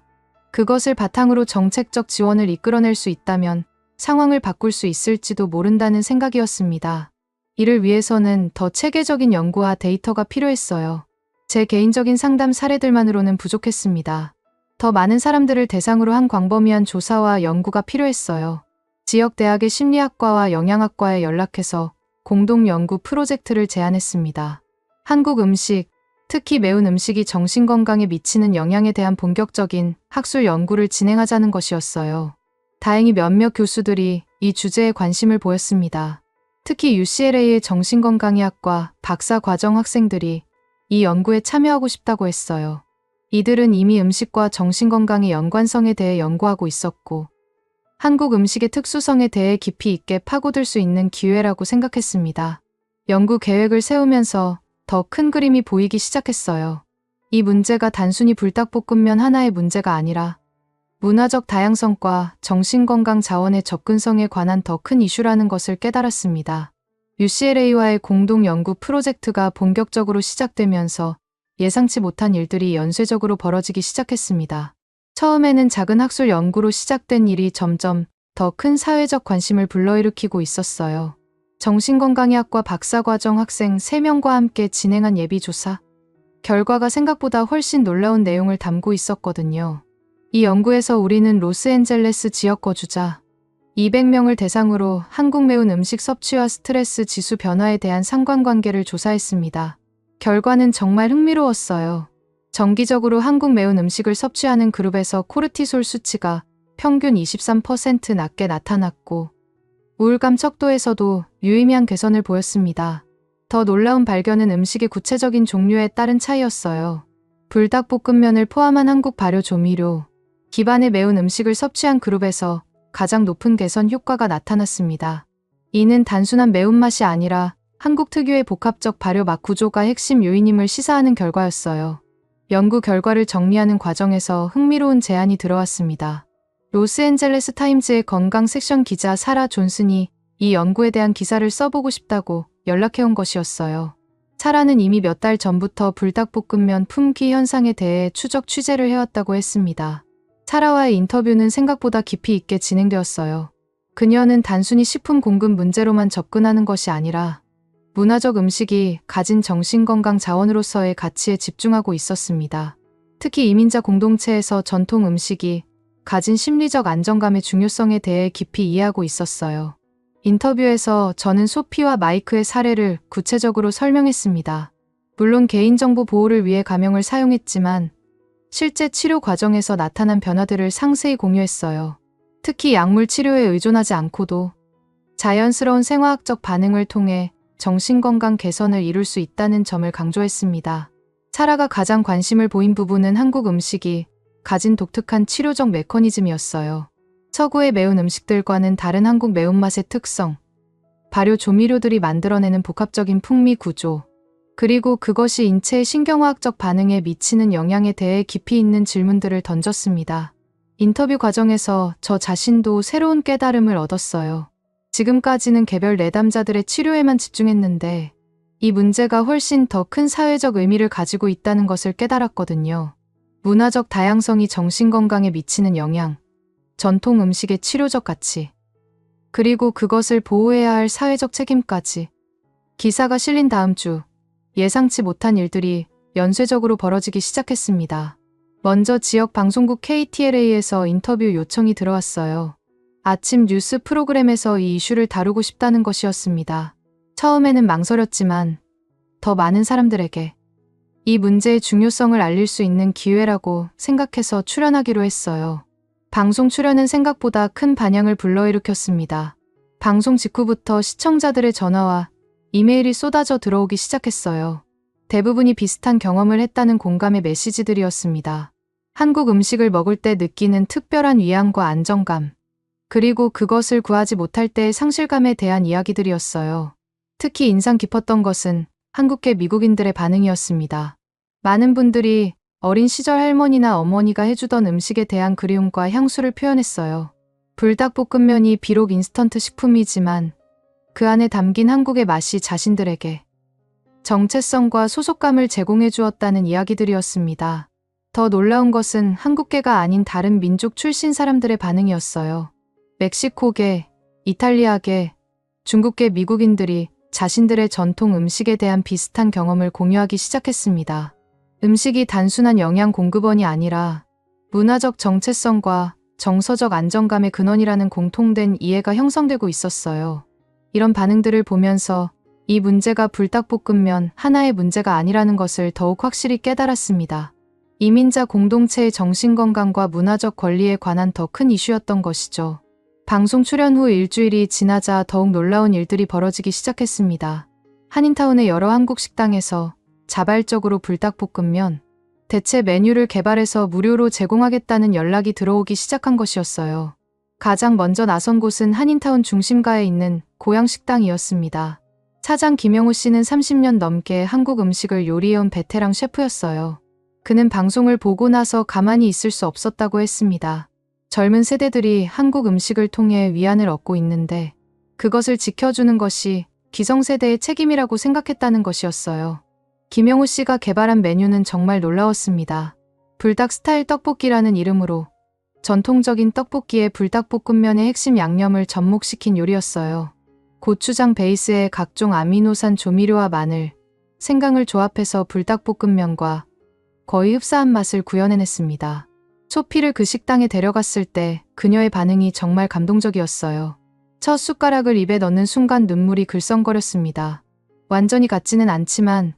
그것을 바탕으로 정책적 지원을 이끌어낼 수 있다면 상황을 바꿀 수 있을지도 모른다는 생각이었습니다. 이를 위해서는 더 체계적인 연구와 데이터가 필요했어요. 제 개인적인 상담 사례들만으로는 부족했습니다. 더 많은 사람들을 대상으로 한 광범위한 조사와 연구가 필요했어요. 지역 대학의 심리학과와 영양학과에 연락해서 공동 연구 프로젝트를 제안했습니다. 한국 음식, 특히 매운 음식이 정신건강에 미치는 영향에 대한 본격적인 학술 연구를 진행하자는 것이었어요. 다행히 몇몇 교수들이 이 주제에 관심을 보였습니다. 특히 UCLA의 정신건강의학과 박사과정 학생들이 이 연구에 참여하고 싶다고 했어요. 이들은 이미 음식과 정신건강의 연관성에 대해 연구하고 있었고 한국 음식의 특수성에 대해 깊이 있게 파고들 수 있는 기회라고 생각했습니다. 연구 계획을 세우면서 더 큰 그림이 보이기 시작했어요. 이 문제가 단순히 불닭볶음면 하나의 문제가 아니라 문화적 다양성과 정신건강 자원의 접근성에 관한 더 큰 이슈라는 것을 깨달았습니다. UCLA와의 공동 연구 프로젝트가 본격적으로 시작되면서 예상치 못한 일들이 연쇄적으로 벌어지기 시작했습니다. 처음에는 작은 학술 연구로 시작된 일이 점점 더 큰 사회적 관심을 불러일으키고 있었어요. 정신건강의학과 박사과정 학생 3명과 함께 진행한 예비조사. 결과가 생각보다 훨씬 놀라운 내용을 담고 있었거든요. 이 연구에서 우리는 로스앤젤레스 지역 거주자 200명을 대상으로 한국 매운 음식 섭취와 스트레스 지수 변화에 대한 상관관계를 조사했습니다. 결과는 정말 흥미로웠어요. 정기적으로 한국 매운 음식을 섭취하는 그룹에서 코르티솔 수치가 평균 23% 낮게 나타났고 우울감 척도에서도 유의미한 개선을 보였습니다. 더 놀라운 발견은 음식의 구체적인 종류에 따른 차이였어요. 불닭볶음면을 포함한 한국 발효 조미료, 기반의 매운 음식을 섭취한 그룹에서 가장 높은 개선 효과가 나타났습니다. 이는 단순한 매운맛이 아니라 한국 특유의 복합적 발효 맛 구조가 핵심 요인임을 시사하는 결과였어요. 연구 결과를 정리하는 과정에서 흥미로운 제안이 들어왔습니다. 로스앤젤레스 타임즈의 건강 섹션 기자 사라 존슨이 이 연구에 대한 기사를 써보고 싶다고 연락해온 것이었어요. 사라는 이미 몇 달 전부터 불닭볶음면 품귀 현상에 대해 추적 취재를 해왔다고 했습니다. 사라와의 인터뷰는 생각보다 깊이 있게 진행되었어요. 그녀는 단순히 식품 공급 문제로만 접근하는 것이 아니라 문화적 음식이 가진 정신건강 자원으로서의 가치에 집중하고 있었습니다. 특히 이민자 공동체에서 전통 음식이 가진 심리적 안정감의 중요성에 대해 깊이 이해하고 있었어요. 인터뷰에서 저는 소피와 마이크의 사례를 구체적으로 설명했습니다. 물론 개인정보 보호를 위해 가명을 사용했지만 실제 치료 과정에서 나타난 변화들을 상세히 공유했어요. 특히 약물 치료에 의존하지 않고도 자연스러운 생화학적 반응을 통해 정신건강 개선을 이룰 수 있다는 점을 강조했습니다. 사라가 가장 관심을 보인 부분은 한국 음식이 가진 독특한 치료적 메커니즘이었어요. 서구의 매운 음식들과는 다른 한국 매운맛의 특성, 발효 조미료들이 만들어내는 복합적인 풍미 구조, 그리고 그것이 인체의 신경화학적 반응에 미치는 영향에 대해 깊이 있는 질문들을 던졌습니다. 인터뷰 과정에서 저 자신도 새로운 깨달음을 얻었어요. 지금까지는 개별 내담자들의 치료에만 집중했는데 이 문제가 훨씬 더 큰 사회적 의미를 가지고 있다는 것을 깨달았거든요. 문화적 다양성이 정신건강에 미치는 영향, 전통 음식의 치료적 가치, 그리고 그것을 보호해야 할 사회적 책임까지. 기사가 실린 다음 주 예상치 못한 일들이 연쇄적으로 벌어지기 시작했습니다. 먼저 지역 방송국 KTLA에서 인터뷰 요청이 들어왔어요. 아침 뉴스 프로그램에서 이 이슈를 다루고 싶다는 것이었습니다. 처음에는 망설였지만 더 많은 사람들에게 이 문제의 중요성을 알릴 수 있는 기회라고 생각해서 출연하기로 했어요. 방송 출연은 생각보다 큰 반향을 불러일으켰습니다. 방송 직후부터 시청자들의 전화와 이메일이 쏟아져 들어오기 시작했어요. 대부분이 비슷한 경험을 했다는 공감의 메시지들이었습니다. 한국 음식을 먹을 때 느끼는 특별한 위안과 안정감, 그리고 그것을 구하지 못할 때의 상실감에 대한 이야기들이었어요. 특히 인상 깊었던 것은 한국계 미국인들의 반응이었습니다. 많은 분들이 어린 시절 할머니나 어머니가 해주던 음식에 대한 그리움과 향수를 표현했어요. 불닭볶음면이 비록 인스턴트 식품이지만 그 안에 담긴 한국의 맛이 자신들에게 정체성과 소속감을 제공해 주었다는 이야기들이었습니다. 더 놀라운 것은 한국계가 아닌 다른 민족 출신 사람들의 반응이었어요. 멕시코계, 이탈리아계, 중국계 미국인들이 자신들의 전통 음식에 대한 비슷한 경험을 공유하기 시작했습니다. 음식이 단순한 영양 공급원이 아니라 문화적 정체성과 정서적 안정감의 근원이라는 공통된 이해가 형성되고 있었어요. 이런 반응들을 보면서 이 문제가 불닭볶음면 하나의 문제가 아니라는 것을 더욱 확실히 깨달았습니다. 이민자 공동체의 정신건강과 문화적 권리에 관한 더 큰 이슈였던 것이죠. 방송 출연 후 일주일이 지나자 더욱 놀라운 일들이 벌어지기 시작했습니다. 한인타운의 여러 한국 식당에서 자발적으로 불닭볶음면 대체 메뉴를 개발해서 무료로 제공하겠다는 연락이 들어오기 시작한 것이었어요. 가장 먼저 나선 곳은 한인타운 중심가에 있는 고향식당이었습니다. 사장 김영우 씨는 30년 넘게 한국 음식을 요리해온 베테랑 셰프였어요. 그는 방송을 보고 나서 가만히 있을 수 없었다고 했습니다. 젊은 세대들이 한국 음식을 통해 위안을 얻고 있는데 그것을 지켜주는 것이 기성세대의 책임이라고 생각했다는 것이었어요. 김영우 씨가 개발한 메뉴는 정말 놀라웠습니다. 불닭 스타일 떡볶이라는 이름으로 전통적인 떡볶이에 불닭볶음면의 핵심 양념을 접목시킨 요리였어요. 고추장 베이스에 각종 아미노산 조미료와 마늘, 생강을 조합해서 불닭볶음면과 거의 흡사한 맛을 구현해냈습니다. 소피를 그 식당에 데려갔을 때 그녀의 반응이 정말 감동적이었어요. 첫 숟가락을 입에 넣는 순간 눈물이 글썽거렸습니다. 완전히 같지는 않지만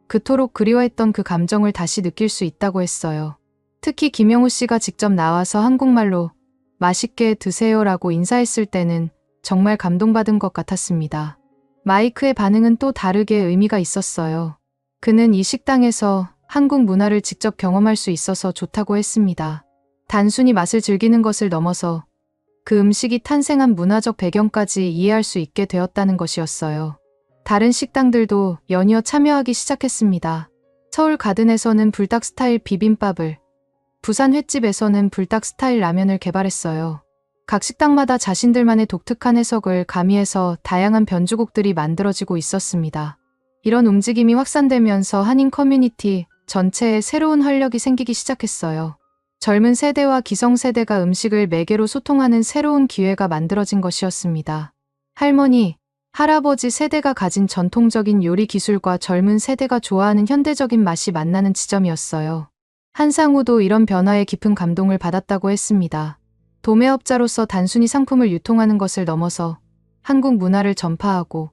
그토록 그리워했던 그 감정을 다시 느낄 수 있다고 했어요. 특히 김영우 씨가 직접 나와서 한국말로 맛있게 드세요라고 인사했을 때는 정말 감동받은 것 같았습니다. 마이크의 반응은 또 다르게 의미가 있었어요. 그는 이 식당에서 한국 문화를 직접 경험할 수 있어서 좋다고 했습니다. 단순히 맛을 즐기는 것을 넘어서 그 음식이 탄생한 문화적 배경까지 이해할 수 있게 되었다는 것이었어요. 다른 식당들도 연이어 참여하기 시작했습니다. 서울 가든에서는 불닭 스타일 비빔밥을, 부산 횟집에서는 불닭 스타일 라면을 개발했어요. 각 식당마다 자신들만의 독특한 해석을 가미해서 다양한 변주곡들이 만들어지고 있었습니다. 이런 움직임이 확산되면서 한인 커뮤니티 전체에 새로운 활력이 생기기 시작했어요. 젊은 세대와 기성세대가 음식을 매개로 소통하는 새로운 기회가 만들어진 것이었습니다. 할머니, 할아버지 세대가 가진 전통적인 요리 기술과 젊은 세대가 좋아하는 현대적인 맛이 만나는 지점이었어요. 한상우도 이런 변화에 깊은 감동을 받았다고 했습니다. 도매업자로서 단순히 상품을 유통하는 것을 넘어서 한국 문화를 전파하고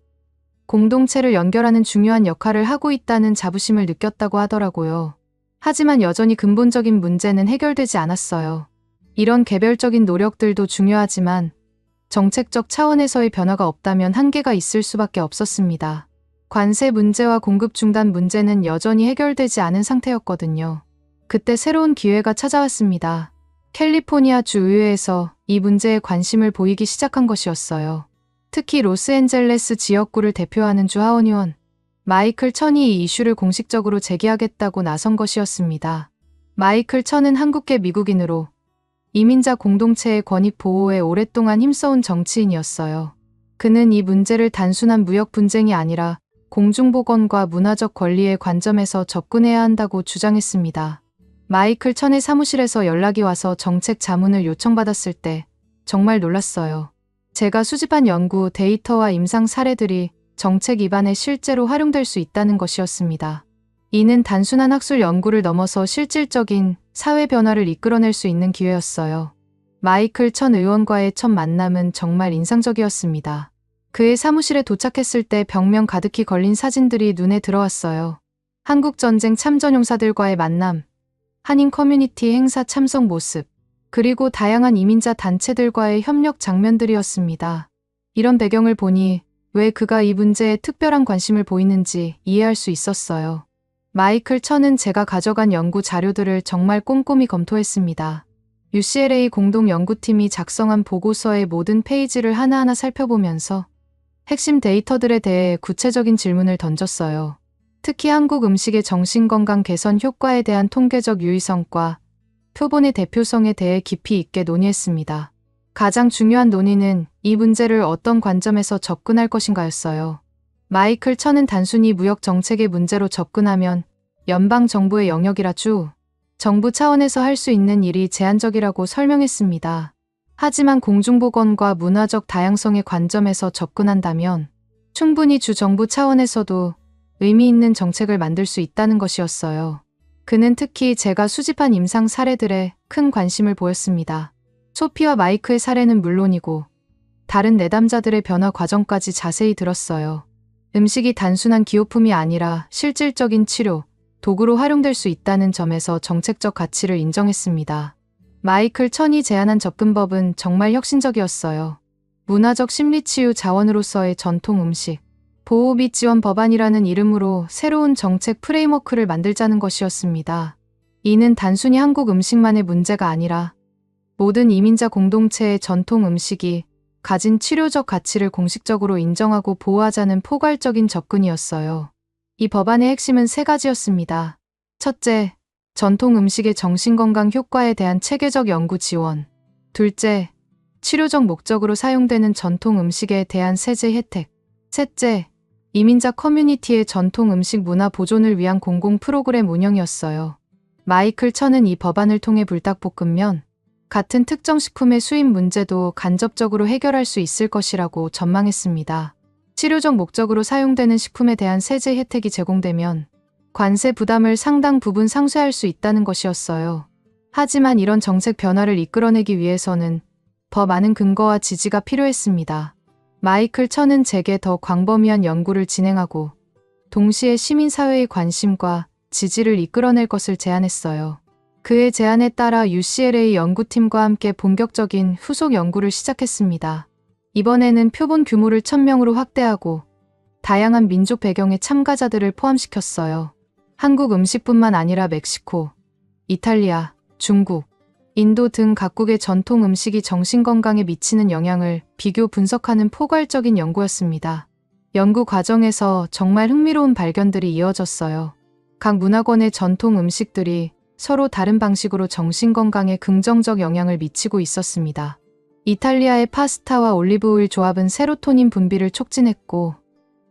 공동체를 연결하는 중요한 역할을 하고 있다는 자부심을 느꼈다고 하더라고요. 하지만 여전히 근본적인 문제는 해결되지 않았어요. 이런 개별적인 노력들도 중요하지만 정책적 차원에서의 변화가 없다면 한계가 있을 수밖에 없었습니다. 관세 문제와 공급 중단 문제는 여전히 해결되지 않은 상태였거든요. 그때 새로운 기회가 찾아왔습니다. 캘리포니아 주 의회에서 이 문제에 관심을 보이기 시작한 것이었어요. 특히 로스앤젤레스 지역구를 대표하는 주 하원의원 마이클 천이 이 이슈를 공식적으로 제기하겠다고 나선 것이었습니다. 마이클 천은 한국계 미국인으로 이민자 공동체의 권익 보호에 오랫동안 힘써온 정치인이었어요. 그는 이 문제를 단순한 무역 분쟁이 아니라 공중보건과 문화적 권리의 관점에서 접근해야 한다고 주장했습니다. 마이클 천의 사무실에서 연락이 와서 정책 자문을 요청받았을 때 정말 놀랐어요. 제가 수집한 연구 데이터와 임상 사례들이 정책 입안에 실제로 활용될 수 있다는 것이었습니다. 이는 단순한 학술 연구를 넘어서 실질적인 사회 변화를 이끌어낼 수 있는 기회였어요. 마이클 천 의원과의 첫 만남은 정말 인상적이었습니다. 그의 사무실에 도착했을 때 벽면 가득히 걸린 사진들이 눈에 들어왔어요. 한국전쟁 참전용사들과의 만남, 한인 커뮤니티 행사 참석 모습, 그리고 다양한 이민자 단체들과의 협력 장면들이었습니다. 이런 배경을 보니 왜 그가 이 문제에 특별한 관심을 보이는지 이해할 수 있었어요. 마이클 천은 제가 가져간 연구 자료들을 정말 꼼꼼히 검토했습니다. UCLA 공동연구팀이 작성한 보고서의 모든 페이지를 하나하나 살펴보면서 핵심 데이터들에 대해 구체적인 질문을 던졌어요. 특히 한국 음식의 정신건강 개선 효과에 대한 통계적 유의성과 표본의 대표성에 대해 깊이 있게 논의했습니다. 가장 중요한 논의는 이 문제를 어떤 관점에서 접근할 것인가였어요. 마이클 천은 단순히 무역 정책의 문제로 접근하면 연방 정부의 영역이라 정부 차원에서 할 수 있는 일이 제한적이라고 설명했습니다. 하지만 공중보건과 문화적 다양성의 관점에서 접근한다면 충분히 주 정부 차원에서도 의미 있는 정책을 만들 수 있다는 것이었어요. 그는 특히 제가 수집한 임상 사례들에 큰 관심을 보였습니다. 소피와 마이크의 사례는 물론이고 다른 내담자들의 변화 과정까지 자세히 들었어요. 음식이 단순한 기호품이 아니라 실질적인 치료, 도구로 활용될 수 있다는 점에서 정책적 가치를 인정했습니다. 마이클 천이 제안한 접근법은 정말 혁신적이었어요. 문화적 심리치유 자원으로서의 전통 음식, 보호 및 지원 법안이라는 이름으로 새로운 정책 프레임워크를 만들자는 것이었습니다. 이는 단순히 한국 음식만의 문제가 아니라 모든 이민자 공동체의 전통 음식이 가진 치료적 가치를 공식적으로 인정하고 보호하자는 포괄적인 접근이었어요. 이 법안의 핵심은 세 가지였습니다. 첫째, 전통 음식의 정신건강 효과에 대한 체계적 연구 지원. 둘째, 치료적 목적으로 사용되는 전통 음식에 대한 세제 혜택. 셋째, 이민자 커뮤니티의 전통 음식 문화 보존을 위한 공공 프로그램 운영이었어요. 마이클 천은 이 법안을 통해 불닭볶음면, 같은 특정 식품의 수입 문제도 간접적으로 해결할 수 있을 것이라고 전망했습니다. 치료적 목적으로 사용되는 식품에 대한 세제 혜택이 제공되면 관세 부담을 상당 부분 상쇄할 수 있다는 것이었어요. 하지만 이런 정책 변화를 이끌어내기 위해서는 더 많은 근거와 지지가 필요했습니다. 마이클 천은 제게 더 광범위한 연구를 진행하고 동시에 시민사회의 관심과 지지를 이끌어낼 것을 제안했어요. 그의 제안에 따라 UCLA 연구팀과 함께 본격적인 후속 연구를 시작했습니다. 이번에는 표본 규모를 1000명으로 확대하고 다양한 민족 배경의 참가자들을 포함시켰어요. 한국 음식뿐만 아니라 멕시코, 이탈리아, 중국, 인도 등 각국의 전통 음식이 정신건강에 미치는 영향을 비교 분석하는 포괄적인 연구였습니다. 연구 과정에서 정말 흥미로운 발견들이 이어졌어요. 각 문화권의 전통 음식들이 서로 다른 방식으로 정신건강에 긍정적 영향을 미치고 있었습니다. 이탈리아의 파스타와 올리브오일 조합은 세로토닌 분비를 촉진했고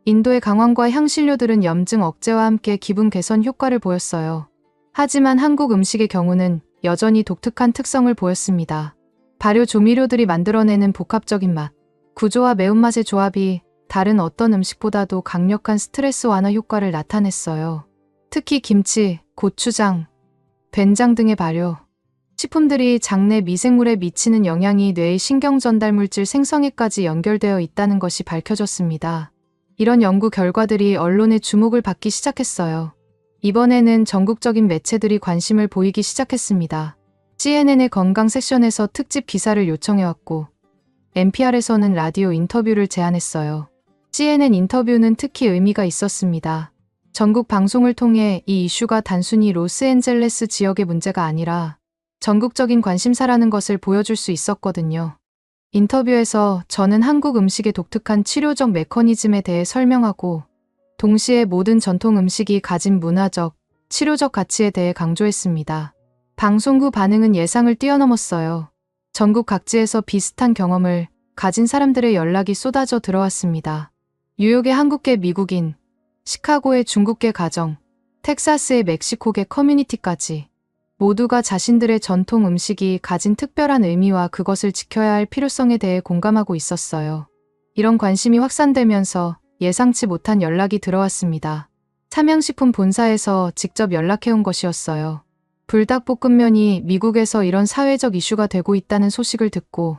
인도의 강황과 향신료들은 염증 억제와 함께 기분 개선 효과를 보였어요. 하지만 한국 음식의 경우는 여전히 독특한 특성을 보였습니다. 발효 조미료들이 만들어내는 복합적인 맛, 구조와 매운맛의 조합이 다른 어떤 음식보다도 강력한 스트레스 완화 효과를 나타냈어요. 특히 김치, 고추장, 된장 등의 발효 식품들이 장내 미생물에 미치는 영향이 뇌의 신경전달물질 생성에까지 연결되어 있다는 것이 밝혀졌습니다. 이런 연구 결과들이 언론의 주목을 받기 시작했어요. 이번에는 전국적인 매체들이 관심을 보이기 시작했습니다. CNN의 건강 섹션에서 특집 기사를 요청해왔고 NPR에서는 라디오 인터뷰를 제안했어요. CNN 인터뷰는 특히 의미가 있었습니다. 전국 방송을 통해 이 이슈가 단순히 로스앤젤레스 지역의 문제가 아니라 전국적인 관심사라는 것을 보여줄 수 있었거든요. 인터뷰에서 저는 한국 음식의 독특한 치료적 메커니즘에 대해 설명하고 동시에 모든 전통 음식이 가진 문화적, 치료적 가치에 대해 강조했습니다. 방송 후 반응은 예상을 뛰어넘었어요. 전국 각지에서 비슷한 경험을 가진 사람들의 연락이 쏟아져 들어왔습니다. 뉴욕의 한국계 미국인, 시카고의 중국계 가정, 텍사스의 멕시코계 커뮤니티까지 모두가 자신들의 전통 음식이 가진 특별한 의미와 그것을 지켜야 할 필요성에 대해 공감하고 있었어요. 이런 관심이 확산되면서 예상치 못한 연락이 들어왔습니다. 삼양식품 본사에서 직접 연락해온 것이었어요. 불닭볶음면이 미국에서 이런 사회적 이슈가 되고 있다는 소식을 듣고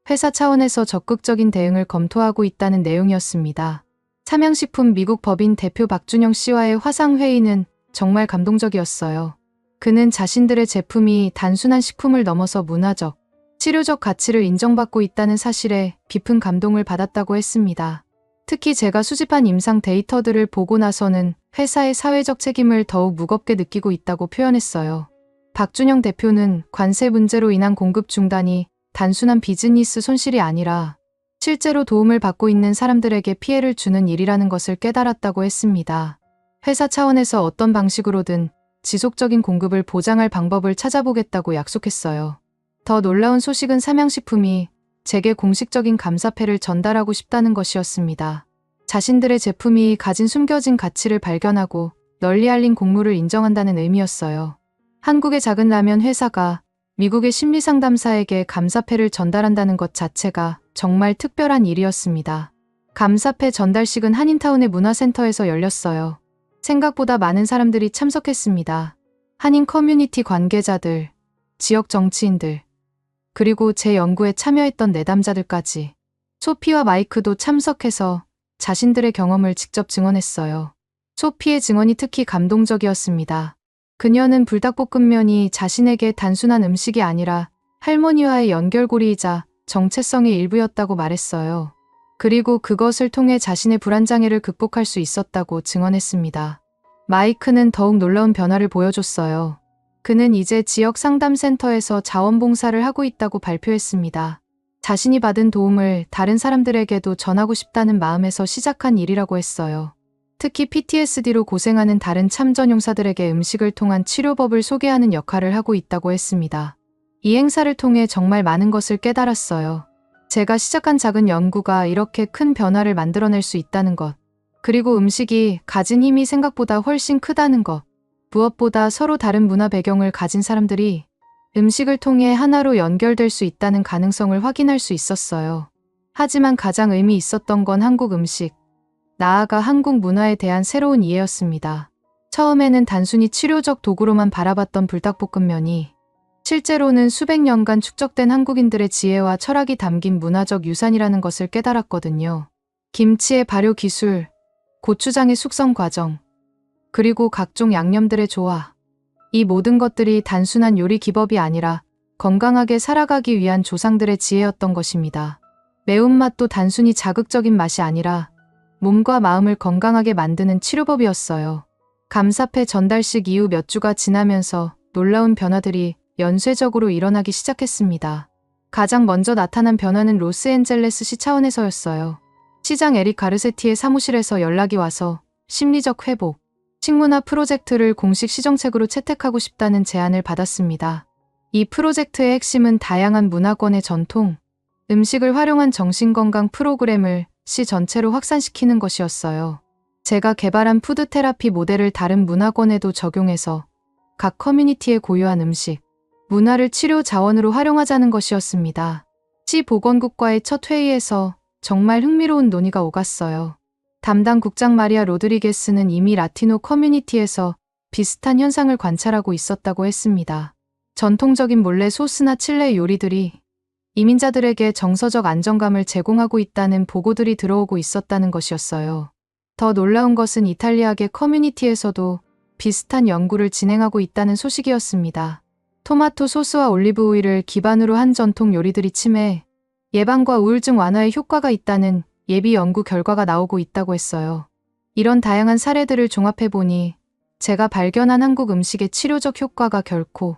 회사 차원에서 적극적인 대응을 검토하고 있다는 내용이었습니다. 삼양식품 미국 법인 대표 박준영 씨와의 화상회의는 정말 감동적이었어요. 그는 자신들의 제품이 단순한 식품을 넘어서 문화적, 치료적 가치를 인정받고 있다는 사실에 깊은 감동을 받았다고 했습니다. 특히 제가 수집한 임상 데이터들을 보고 나서는 회사의 사회적 책임을 더욱 무겁게 느끼고 있다고 표현했어요. 박준영 대표는 관세 문제로 인한 공급 중단이 단순한 비즈니스 손실이 아니라 실제로 도움을 받고 있는 사람들에게 피해를 주는 일이라는 것을 깨달았다고 했습니다. 회사 차원에서 어떤 방식으로든 지속적인 공급을 보장할 방법을 찾아보겠다고 약속했어요. 더 놀라운 소식은 삼양식품이 제게 공식적인 감사패를 전달하고 싶다는 것이었습니다. 자신들의 제품이 가진 숨겨진 가치를 발견하고 널리 알린 공로를 인정한다는 의미였어요. 한국의 작은 라면 회사가 미국의 심리상담사에게 감사패를 전달한다는 것 자체가 정말 특별한 일이었습니다. 감사패 전달식은 한인타운의 문화센터에서 열렸어요. 생각보다 많은 사람들이 참석했습니다. 한인 커뮤니티 관계자들, 지역 정치인들, 그리고 제 연구에 참여했던 내담자들까지. 소피와 마이크도 참석해서 자신들의 경험을 직접 증언했어요. 소피의 증언이 특히 감동적이었습니다. 그녀는 불닭볶음면이 자신에게 단순한 음식이 아니라 할머니와의 연결고리이자 정체성의 일부였다고 말했어요. 그리고 그것을 통해 자신의 불안장애를 극복할 수 있었다고 증언했습니다. 마이크는 더욱 놀라운 변화를 보여줬어요. 그는 이제 지역 상담센터에서 자원봉사를 하고 있다고 발표했습니다. 자신이 받은 도움을 다른 사람들에게도 전하고 싶다는 마음에서 시작한 일이라고 했어요. 특히 PTSD로 고생하는 다른 참전용사들에게 음식을 통한 치료법을 소개하는 역할을 하고 있다고 했습니다. 이 행사를 통해 정말 많은 것을 깨달았어요. 제가 시작한 작은 연구가 이렇게 큰 변화를 만들어낼 수 있다는 것. 그리고 음식이 가진 힘이 생각보다 훨씬 크다는 것. 무엇보다 서로 다른 문화 배경을 가진 사람들이 음식을 통해 하나로 연결될 수 있다는 가능성을 확인할 수 있었어요. 하지만 가장 의미 있었던 건 한국 음식, 나아가 한국 문화에 대한 새로운 이해였습니다. 처음에는 단순히 치료적 도구로만 바라봤던 불닭볶음면이 실제로는 수백 년간 축적된 한국인들의 지혜와 철학이 담긴 문화적 유산이라는 것을 깨달았거든요. 김치의 발효 기술, 고추장의 숙성 과정, 그리고 각종 양념들의 조화. 이 모든 것들이 단순한 요리 기법이 아니라 건강하게 살아가기 위한 조상들의 지혜였던 것입니다. 매운맛도 단순히 자극적인 맛이 아니라 몸과 마음을 건강하게 만드는 치료법이었어요. 감사패 전달식 이후 몇 주가 지나면서 놀라운 변화들이 연쇄적으로 일어나기 시작했습니다. 가장 먼저 나타난 변화는 로스앤젤레스시 차원에서였어요. 시장 에릭 가르세티의 사무실에서 연락이 와서 심리적 회복, 식문화 프로젝트를 공식 시정책으로 채택하고 싶다는 제안을 받았습니다. 이 프로젝트의 핵심은 다양한 문화권의 전통, 음식을 활용한 정신건강 프로그램을 시 전체로 확산시키는 것이었어요. 제가 개발한 푸드 테라피 모델을 다른 문화권에도 적용해서 각 커뮤니티의 고유한 음식, 문화를 치료 자원으로 활용하자는 것이었습니다. 시 보건국과의 첫 회의에서 정말 흥미로운 논의가 오갔어요. 담당 국장 마리아 로드리게스는 이미 라티노 커뮤니티에서 비슷한 현상을 관찰하고 있었다고 했습니다. 전통적인 몰래 소스나 칠레 요리들이 이민자들에게 정서적 안정감을 제공하고 있다는 보고들이 들어오고 있었다는 것이었어요. 더 놀라운 것은 이탈리아계 커뮤니티에서도 비슷한 연구를 진행하고 있다는 소식이었습니다. 토마토 소스와 올리브 오일을 기반으로 한 전통 요리들이 치매, 예방과 우울증 완화에 효과가 있다는 예비 연구 결과가 나오고 있다고 했어요. 이런 다양한 사례들을 종합해보니 제가 발견한 한국 음식의 치료적 효과가 결코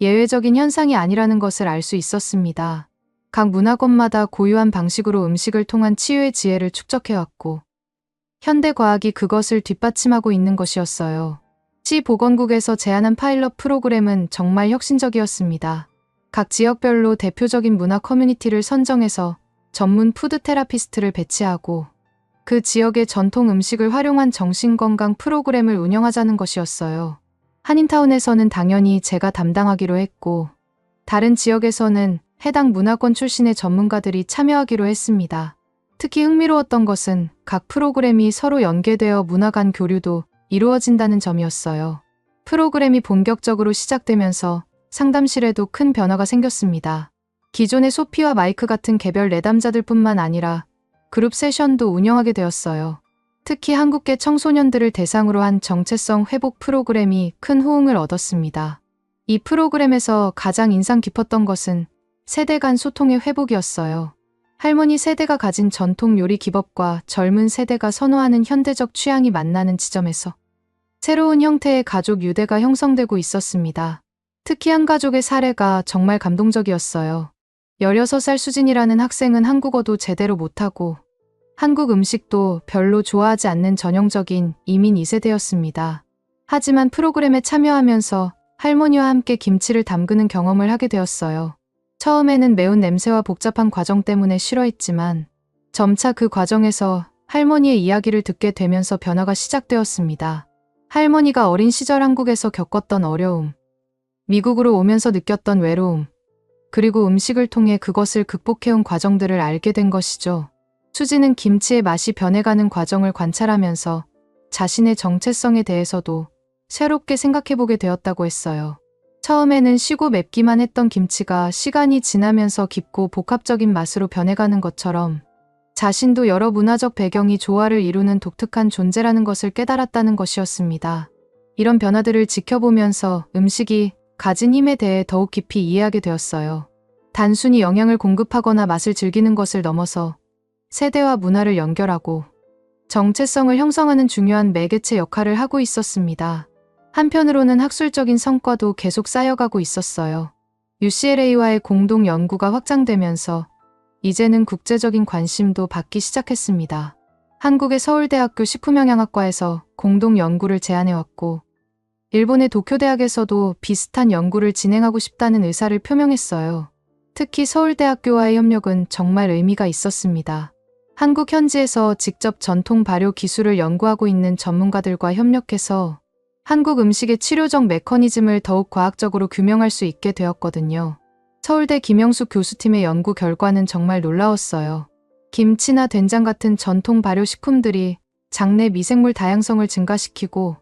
예외적인 현상이 아니라는 것을 알 수 있었습니다. 각 문화권마다 고유한 방식으로 음식을 통한 치유의 지혜를 축적해왔고 현대 과학이 그것을 뒷받침하고 있는 것이었어요. 시 보건국에서 제안한 파일럿 프로그램은 정말 혁신적이었습니다. 각 지역별로 대표적인 문화 커뮤니티를 선정해서 전문 푸드 테라피스트를 배치하고 그 지역의 전통 음식을 활용한 정신건강 프로그램을 운영하자는 것이었어요. 한인타운에서는 당연히 제가 담당하기로 했고 다른 지역에서는 해당 문화권 출신의 전문가들이 참여하기로 했습니다. 특히 흥미로웠던 것은 각 프로그램이 서로 연계되어 문화 간 교류도 이루어진다는 점이었어요. 프로그램이 본격적으로 시작되면서 상담실에도 큰 변화가 생겼습니다. 기존의 소피와 마이크 같은 개별 내담자들뿐만 아니라 그룹 세션도 운영하게 되었어요. 특히 한국계 청소년들을 대상으로 한 정체성 회복 프로그램이 큰 호응을 얻었습니다. 이 프로그램에서 가장 인상 깊었던 것은 세대 간 소통의 회복이었어요. 할머니 세대가 가진 전통 요리 기법과 젊은 세대가 선호하는 현대적 취향이 만나는 지점에서 새로운 형태의 가족 유대가 형성되고 있었습니다. 특히 한 가족의 사례가 정말 감동적이었어요. 16살 수진이라는 학생은 한국어도 제대로 못하고 한국 음식도 별로 좋아하지 않는 전형적인 이민 2세대였습니다. 하지만 프로그램에 참여하면서 할머니와 함께 김치를 담그는 경험을 하게 되었어요. 처음에는 매운 냄새와 복잡한 과정 때문에 싫어했지만 점차 그 과정에서 할머니의 이야기를 듣게 되면서 변화가 시작되었습니다. 할머니가 어린 시절 한국에서 겪었던 어려움, 미국으로 오면서 느꼈던 외로움, 그리고 음식을 통해 그것을 극복해온 과정들을 알게 된 것이죠. 수지는 김치의 맛이 변해가는 과정을 관찰하면서 자신의 정체성에 대해서도 새롭게 생각해보게 되었다고 했어요. 처음에는 시고 맵기만 했던 김치가 시간이 지나면서 깊고 복합적인 맛으로 변해가는 것처럼 자신도 여러 문화적 배경이 조화를 이루는 독특한 존재라는 것을 깨달았다는 것이었습니다. 이런 변화들을 지켜보면서 음식이 가진 힘에 대해 더욱 깊이 이해하게 되었어요. 단순히 영양을 공급하거나 맛을 즐기는 것을 넘어서 세대와 문화를 연결하고 정체성을 형성하는 중요한 매개체 역할을 하고 있었습니다. 한편으로는 학술적인 성과도 계속 쌓여가고 있었어요. UCLA와의 공동 연구가 확장되면서 이제는 국제적인 관심도 받기 시작했습니다. 한국의 서울대학교 식품영양학과에서 공동 연구를 제안해왔고 일본의 도쿄대학에서도 비슷한 연구를 진행하고 싶다는 의사를 표명했어요. 특히 서울대학교와의 협력은 정말 의미가 있었습니다. 한국 현지에서 직접 전통 발효 기술을 연구하고 있는 전문가들과 협력해서 한국 음식의 치료적 메커니즘을 더욱 과학적으로 규명할 수 있게 되었거든요. 서울대 김영숙 교수팀의 연구 결과는 정말 놀라웠어요. 김치나 된장 같은 전통 발효 식품들이 장내 미생물 다양성을 증가시키고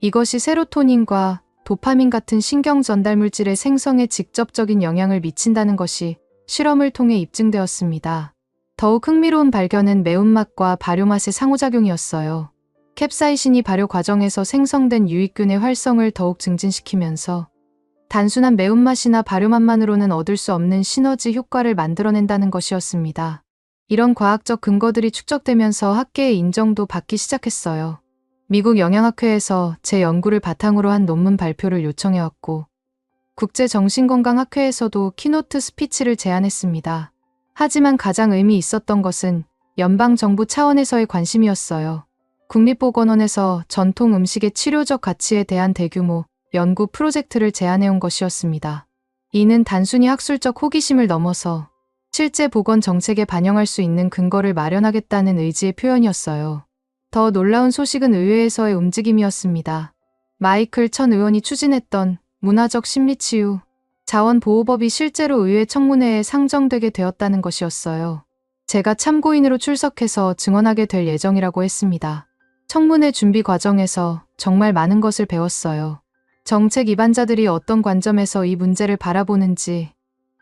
이것이 세로토닌과 도파민 같은 신경 전달 물질의 생성에 직접적인 영향을 미친다는 것이 실험을 통해 입증되었습니다. 더욱 흥미로운 발견은 매운맛과 발효맛의 상호작용이었어요. 캡사이신이 발효 과정에서 생성된 유익균의 활성을 더욱 증진시키면서 단순한 매운맛이나 발효맛만으로는 얻을 수 없는 시너지 효과를 만들어낸다는 것이었습니다. 이런 과학적 근거들이 축적되면서 학계의 인정도 받기 시작했어요. 미국 영양학회에서 제 연구를 바탕으로 한 논문 발표를 요청해왔고 국제정신건강학회에서도 키노트 스피치를 제안했습니다. 하지만 가장 의미 있었던 것은 연방정부 차원에서의 관심이었어요. 국립보건원에서 전통 음식의 치료적 가치에 대한 대규모 연구 프로젝트를 제안해온 것이었습니다. 이는 단순히 학술적 호기심을 넘어서 실제 보건 정책에 반영할 수 있는 근거를 마련하겠다는 의지의 표현이었어요. 더 놀라운 소식은 의회에서의 움직임이었습니다. 마이클 천 의원이 추진했던 문화적 심리치유 자원보호법이 실제로 의회 청문회에 상정되게 되었다는 것이었어요. 제가 참고인으로 출석해서 증언하게 될 예정이라고 했습니다. 청문회 준비 과정에서 정말 많은 것을 배웠어요. 정책 입안자들이 어떤 관점에서 이 문제를 바라보는지,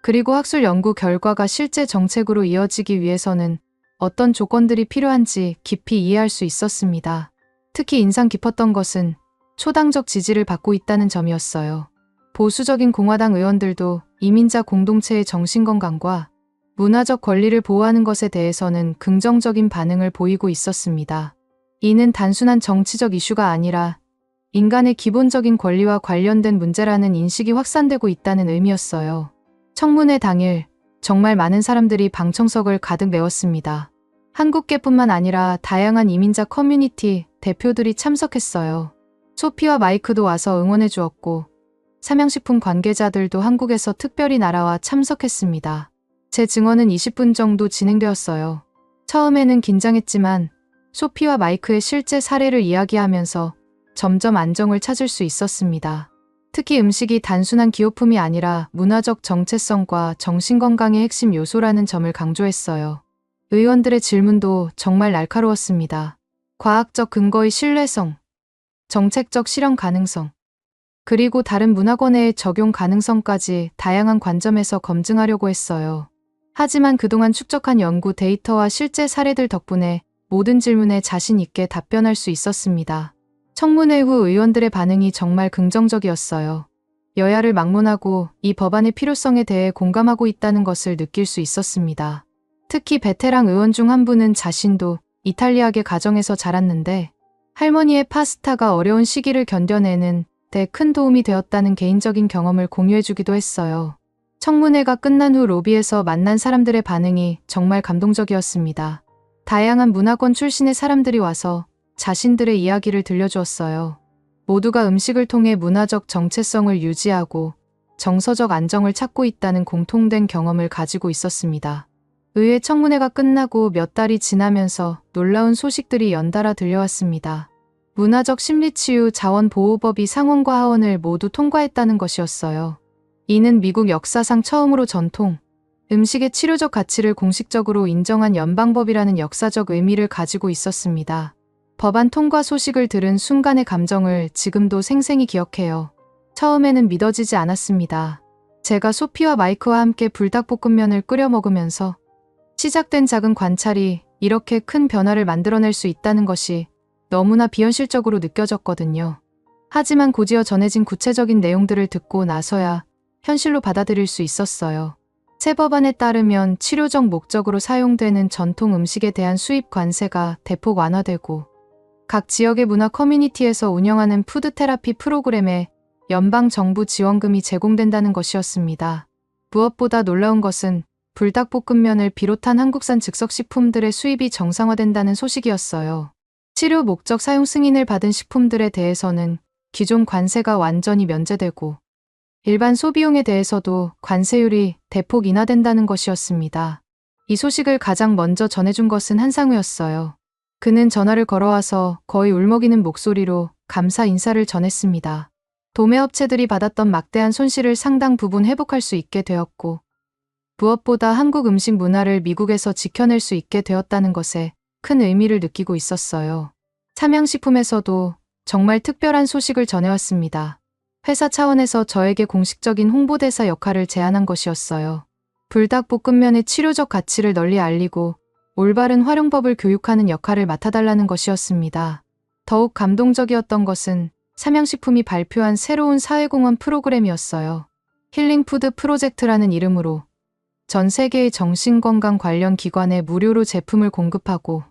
그리고 학술 연구 결과가 실제 정책으로 이어지기 위해서는 어떤 조건들이 필요한지 깊이 이해할 수 있었습니다. 특히 인상 깊었던 것은 초당적 지지를 받고 있다는 점이었어요. 보수적인 공화당 의원들도 이민자 공동체의 정신건강과 문화적 권리를 보호하는 것에 대해서는 긍정적인 반응을 보이고 있었습니다. 이는 단순한 정치적 이슈가 아니라 인간의 기본적인 권리와 관련된 문제라는 인식이 확산되고 있다는 의미였어요. 청문회 당일 정말 많은 사람들이 방청석을 가득 메웠습니다. 한국계뿐만 아니라 다양한 이민자 커뮤니티 대표들이 참석했어요. 소피와 마이크도 와서 응원해 주었고 삼양식품 관계자들도 한국에서 특별히 날아와 참석했습니다. 제 증언은 20분 정도 진행되었어요. 처음에는 긴장했지만 소피와 마이크의 실제 사례를 이야기하면서 점점 안정을 찾을 수 있었습니다. 특히 음식이 단순한 기호품이 아니라 문화적 정체성과 정신건강의 핵심 요소라는 점을 강조했어요. 의원들의 질문도 정말 날카로웠습니다. 과학적 근거의 신뢰성, 정책적 실현 가능성, 그리고 다른 문화권의 적용 가능성까지 다양한 관점에서 검증하려고 했어요. 하지만 그동안 축적한 연구 데이터와 실제 사례들 덕분에 모든 질문에 자신 있게 답변할 수 있었습니다. 청문회 후 의원들의 반응이 정말 긍정적이었어요. 여야를 막론하고 이 법안의 필요성에 대해 공감하고 있다는 것을 느낄 수 있었습니다. 특히 베테랑 의원 중 한 분은 자신도 이탈리아계 가정에서 자랐는데 할머니의 파스타가 어려운 시기를 견뎌내는 데 큰 도움이 되었다는 개인적인 경험을 공유해주기도 했어요. 청문회가 끝난 후 로비에서 만난 사람들의 반응이 정말 감동적이었습니다. 다양한 문화권 출신의 사람들이 와서 자신들의 이야기를 들려주었어요. 모두가 음식을 통해 문화적 정체성을 유지하고 정서적 안정을 찾고 있다는 공통된 경험을 가지고 있었습니다. 의회 청문회가 끝나고 몇 달이 지나면서 놀라운 소식들이 연달아 들려왔습니다. 문화적 심리치유 자원보호법이 상원과 하원을 모두 통과했다는 것이었어요. 이는 미국 역사상 처음으로 전통, 음식의 치료적 가치를 공식적으로 인정한 연방법이라는 역사적 의미를 가지고 있었습니다. 법안 통과 소식을 들은 순간의 감정을 지금도 생생히 기억해요. 처음에는 믿어지지 않았습니다. 제가 소피와 마이크와 함께 불닭볶음면을 끓여 먹으면서 시작된 작은 관찰이 이렇게 큰 변화를 만들어낼 수 있다는 것이 너무나 비현실적으로 느껴졌거든요. 하지만 곧이어 전해진 구체적인 내용들을 듣고 나서야 현실로 받아들일 수 있었어요. 새 법안에 따르면 치료적 목적으로 사용되는 전통 음식에 대한 수입 관세가 대폭 완화되고 각 지역의 문화 커뮤니티에서 운영하는 푸드테라피 프로그램에 연방정부 지원금이 제공된다는 것이었습니다. 무엇보다 놀라운 것은 불닭볶음면을 비롯한 한국산 즉석식품들의 수입이 정상화된다는 소식이었어요. 치료 목적 사용 승인을 받은 식품들에 대해서는 기존 관세가 완전히 면제되고 일반 소비용에 대해서도 관세율이 대폭 인하된다는 것이었습니다. 이 소식을 가장 먼저 전해준 것은 한상우였어요. 그는 전화를 걸어와서 거의 울먹이는 목소리로 감사 인사를 전했습니다. 도매업체들이 받았던 막대한 손실을 상당 부분 회복할 수 있게 되었고 무엇보다 한국 음식 문화를 미국에서 지켜낼 수 있게 되었다는 것에 큰 의미를 느끼고 있었어요. 삼양식품에서도 정말 특별한 소식을 전해왔습니다. 회사 차원에서 저에게 공식적인 홍보대사 역할을 제안한 것이었어요. 불닭볶음면의 치료적 가치를 널리 알리고 올바른 활용법을 교육하는 역할을 맡아달라는 것이었습니다. 더욱 감동적이었던 것은 삼양식품이 발표한 새로운 사회공헌 프로그램이었어요. 힐링푸드 프로젝트라는 이름으로 전 세계의 정신건강 관련 기관에 무료로 제품을 공급하고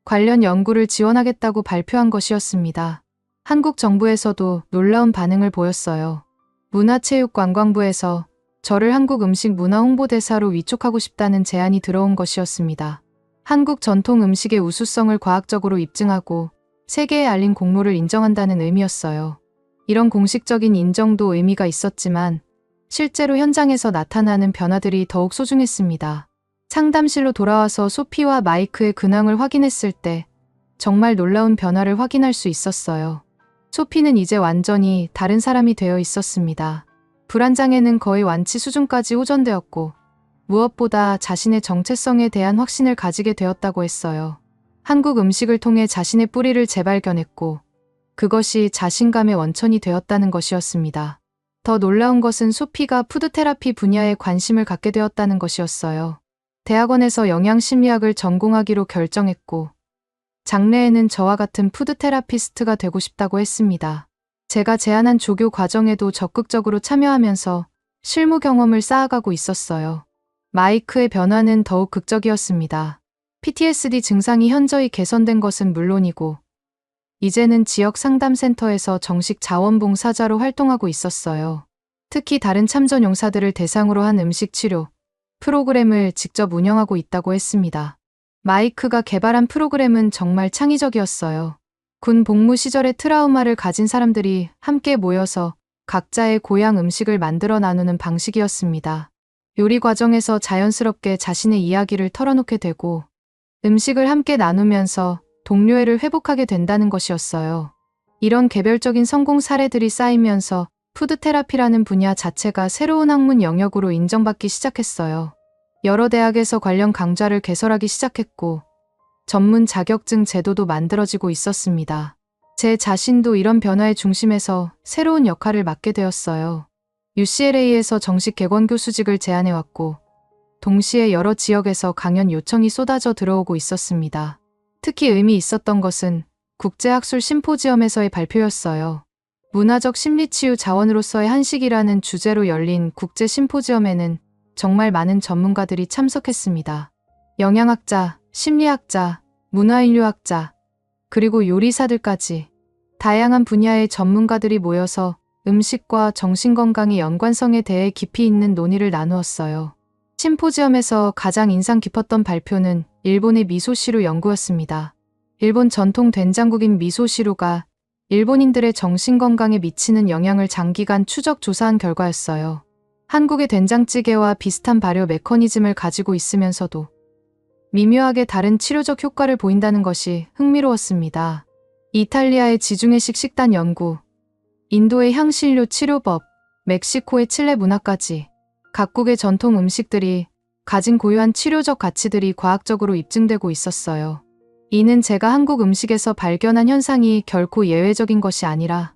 관련 연구를 지원하겠다고 발표한 것이었습니다. 한국 정부에서도 놀라운 반응을 보였어요. 문화체육관광부에서 저를 한국 음식 문화 홍보대사로 위촉하고 싶다는 제안이 들어온 것이었습니다. 한국 전통 음식의 우수성을 과학적으로 입증하고 세계에 알린 공로를 인정한다는 의미였어요. 이런 공식적인 인정도 의미가 있었지만 실제로 현장에서 나타나는 변화들이 더욱 소중했습니다. 상담실로 돌아와서 소피와 마이크의 근황을 확인했을 때 정말 놀라운 변화를 확인할 수 있었어요. 소피는 이제 완전히 다른 사람이 되어 있었습니다. 불안장애는 거의 완치 수준까지 호전되었고 무엇보다 자신의 정체성에 대한 확신을 가지게 되었다고 했어요. 한국 음식을 통해 자신의 뿌리를 재발견했고 그것이 자신감의 원천이 되었다는 것이었습니다. 더 놀라운 것은 소피가 푸드테라피 분야에 관심을 갖게 되었다는 것이었어요. 대학원에서 영양심리학을 전공하기로 결정했고 장래에는 저와 같은 푸드테라피스트가 되고 싶다고 했습니다. 제가 제안한 조교 과정에도 적극적으로 참여하면서 실무 경험을 쌓아가고 있었어요. 마이크의 변화는 더욱 극적이었습니다. PTSD 증상이 현저히 개선된 것은 물론이고 이제는 지역 상담센터에서 정식 자원봉사자로 활동하고 있었어요. 특히 다른 참전 용사들을 대상으로 한 음식 치료 프로그램을 직접 운영하고 있다고 했습니다. 마이크가 개발한 프로그램은 정말 창의적이었어요. 군 복무 시절의 트라우마를 가진 사람들이 함께 모여서 각자의 고향 음식을 만들어 나누는 방식이었습니다. 요리 과정에서 자연스럽게 자신의 이야기를 털어놓게 되고 음식을 함께 나누면서 동료애를 회복하게 된다는 것이었어요. 이런 개별적인 성공 사례들이 쌓이면서 푸드테라피라는 분야 자체가 새로운 학문 영역으로 인정받기 시작했어요. 여러 대학에서 관련 강좌를 개설하기 시작했고 전문 자격증 제도도 만들어지고 있었습니다. 제 자신도 이런 변화의 중심에서 새로운 역할을 맡게 되었어요. UCLA에서 정식 객원 교수직을 제안해왔고 동시에 여러 지역에서 강연 요청이 쏟아져 들어오고 있었습니다. 특히 의미 있었던 것은 국제학술 심포지엄에서의 발표였어요. 문화적 심리치유 자원으로서의 한식이라는 주제로 열린 국제 심포지엄에는 정말 많은 전문가들이 참석했습니다. 영양학자, 심리학자, 문화인류학자, 그리고 요리사들까지 다양한 분야의 전문가들이 모여서 음식과 정신건강의 연관성에 대해 깊이 있는 논의를 나누었어요. 심포지엄에서 가장 인상 깊었던 발표는 일본의 미소시루 연구였습니다. 일본 전통 된장국인 미소시루가 일본인들의 정신건강에 미치는 영향을 장기간 추적 조사한 결과였어요. 한국의 된장찌개와 비슷한 발효 메커니즘을 가지고 있으면서도 미묘하게 다른 치료적 효과를 보인다는 것이 흥미로웠습니다. 이탈리아의 지중해식 식단 연구, 인도의 향신료 치료법, 멕시코의 칠레 문화까지 각국의 전통 음식들이 가진 고유한 치료적 가치들이 과학적으로 입증되고 있었어요. 이는 제가 한국 음식에서 발견한 현상이 결코 예외적인 것이 아니라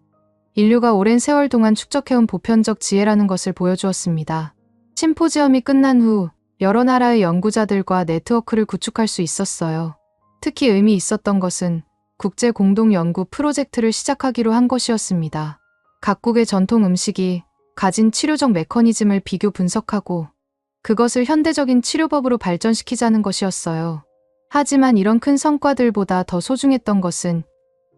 인류가 오랜 세월 동안 축적해온 보편적 지혜라는 것을 보여주었습니다. 심포지엄이 끝난 후 여러 나라의 연구자들과 네트워크를 구축할 수 있었어요. 특히 의미 있었던 것은 국제 공동 연구 프로젝트를 시작하기로 한 것이었습니다. 각국의 전통 음식이 가진 치료적 메커니즘을 비교 분석하고 그것을 현대적인 치료법으로 발전시키자는 것이었어요. 하지만 이런 큰 성과들보다 더 소중했던 것은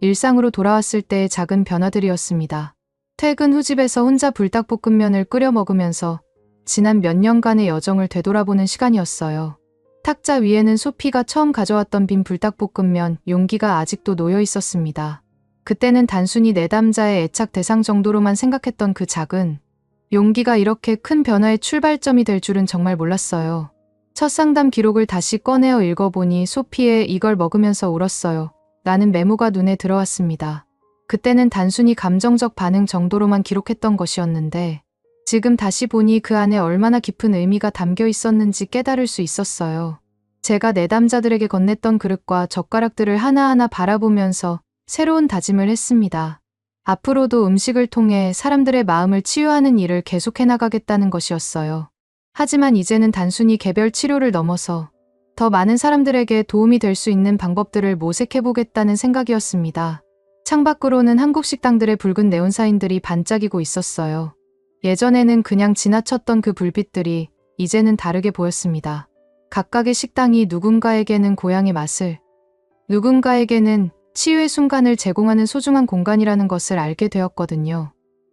일상으로 돌아왔을 때의 작은 변화들이었습니다. 퇴근 후 집에서 혼자 불닭볶음면을 끓여 먹으면서 지난 몇 년간의 여정을 되돌아보는 시간이었어요. 탁자 위에는 소피가 처음 가져왔던 빈 불닭볶음면 용기가 아직도 놓여 있었습니다. 그때는 단순히 내담자의 애착 대상 정도로만 생각했던 그 작은 용기가 이렇게 큰 변화의 출발점이 될 줄은 정말 몰랐어요. 첫 상담 기록을 다시 꺼내어 읽어보니 소피의 "이걸 먹으면서 울었어요" 라는 메모가 눈에 들어왔습니다. 그때는 단순히 감정적 반응 정도로만 기록했던 것이었는데 지금 다시 보니 그 안에 얼마나 깊은 의미가 담겨 있었는지 깨달을 수 있었어요. 제가 내담자들에게 건넸던 그릇과 젓가락들을 하나하나 바라보면서 새로운 다짐을 했습니다. 앞으로도 음식을 통해 사람들의 마음을 치유하는 일을 계속해 나가겠다는 것이었어요. 하지만 이제는 단순히 개별 치료를 넘어서 더 많은 사람들에게 도움이 될 수 있는 방법들을 모색해보겠다는 생각이었습니다. 창밖으로는 한국 식당들의 붉은 네온사인들이 반짝이고 있었어요. 예전에는 그냥 지나쳤던 그 불빛들이 이제는 다르게 보였습니다. 각각의 식당이 누군가에게는 고향의 맛을, 누군가에게는 치유의 순간을 제공하는 소중한 공간이라는 것을 알게 되었거든요.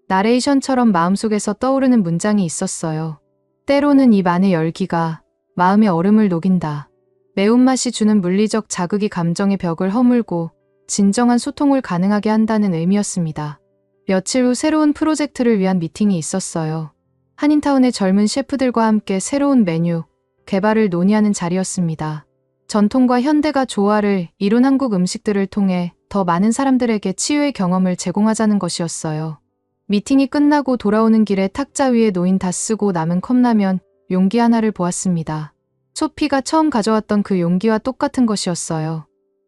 나레이션처럼 마음속에서 떠오르는 문장이 있었어요. 때로는 입 안의 열기가 마음의 얼음을 녹인다. 매운맛이 주는 물리적 자극이 감정의 벽을 허물고 진정한 소통을 가능하게 한다는 의미였습니다. 며칠 후 새로운 프로젝트를 위한 미팅이 있었어요. 한인타운의 젊은 셰프들과 함께 새로운 메뉴 개발을 논의하는 자리였습니다. 전통과 현대가 조화를 이룬 한국 음식들을 통해 더 많은 사람들에게 치유의 경험을 제공하자는 것이었어요. 미팅이 끝나고 돌아오는 길에 탁자 위에 놓인 다 쓰고 남은 컵라면 용기 하나를 보았습니다. 소피가 처음 가져왔던 그 용기와 똑같은 것이었어요.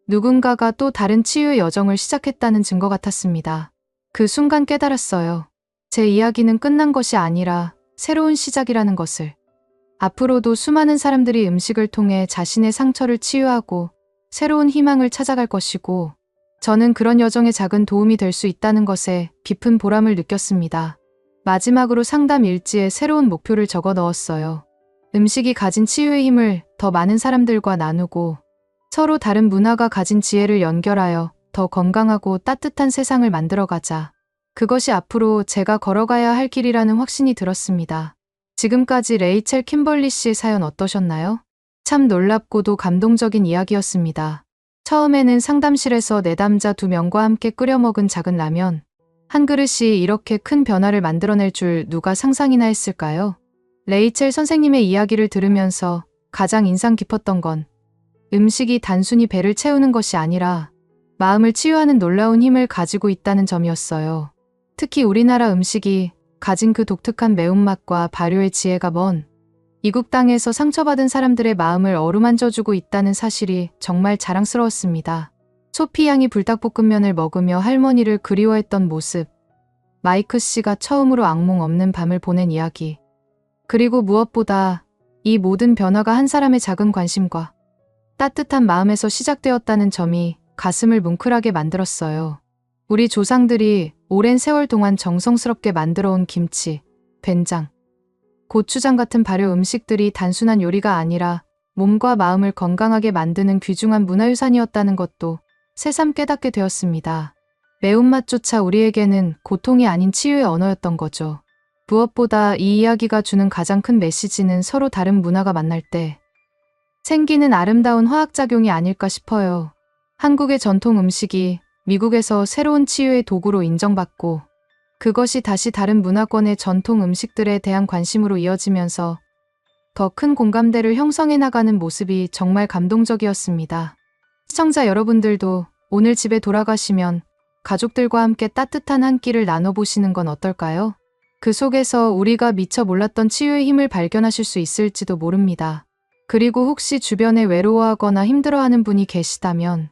누군가가 또 다른 치유의 여정을 시작했다는 증거 같았습니다. 그 순간 깨달았어요. 제 이야기는 끝난 것이 아니라 새로운 시작이라는 것을. 앞으로도 수많은 사람들이 음식을 통해 자신의 상처를 치유하고 새로운 희망을 찾아갈 것이고 저는 그런 여정에 작은 도움이 될 수 있다는 것에 깊은 보람을 느꼈습니다. 마지막으로 상담 일지에 새로운 목표를 적어 넣었어요. 음식이 가진 치유의 힘을 더 많은 사람들과 나누고 서로 다른 문화가 가진 지혜를 연결하여 더 건강하고 따뜻한 세상을 만들어가자. 그것이 앞으로 제가 걸어가야 할 길이라는 확신이 들었습니다. 지금까지 레이첼 킴벌리 씨의 사연 어떠셨나요? 참 놀랍고도 감동적인 이야기였습니다. 처음에는 상담실에서 내담자 2명과 함께 끓여 먹은 작은 라면. 한 그릇이 이렇게 큰 변화를 만들어낼 줄 누가 상상이나 했을까요? 레이첼 선생님의 이야기를 들으면서 가장 인상 깊었던 건 음식이 단순히 배를 채우는 것이 아니라 마음을 치유하는 놀라운 힘을 가지고 있다는 점이었어요. 특히 우리나라 음식이 가진 그 독특한 매운맛과 발효의 지혜가 먼 이국 땅에서 상처받은 사람들의 마음을 어루만져주고 있다는 사실이 정말 자랑스러웠습니다. 소피 양이 불닭볶음면을 먹으며 할머니를 그리워했던 모습, 마이크 씨가 처음으로 악몽 없는 밤을 보낸 이야기, 그리고 무엇보다 이 모든 변화가 한 사람의 작은 관심과 따뜻한 마음에서 시작되었다는 점이 가슴을 뭉클하게 만들었어요. 우리 조상들이 오랜 세월 동안 정성스럽게 만들어온 김치, 된장, 고추장 같은 발효 음식들이 단순한 요리가 아니라 몸과 마음을 건강하게 만드는 귀중한 문화유산이었다는 것도 새삼 깨닫게 되었습니다. 매운맛조차 우리에게는 고통이 아닌 치유의 언어였던 거죠. 무엇보다 이 이야기가 주는 가장 큰 메시지는 서로 다른 문화가 만날 때 생기는 아름다운 화학작용이 아닐까 싶어요. 한국의 전통 음식이 미국에서 새로운 치유의 도구로 인정받고 그것이 다시 다른 문화권의 전통 음식들에 대한 관심으로 이어지면서 더 큰 공감대를 형성해 나가는 모습이 정말 감동적이었습니다. 시청자 여러분들도 오늘 집에 돌아가시면 가족들과 함께 따뜻한 한 끼를 나눠보시는 건 어떨까요? 그 속에서 우리가 미처 몰랐던 치유의 힘을 발견하실 수 있을지도 모릅니다. 그리고 혹시 주변에 외로워하거나 힘들어하는 분이 계시다면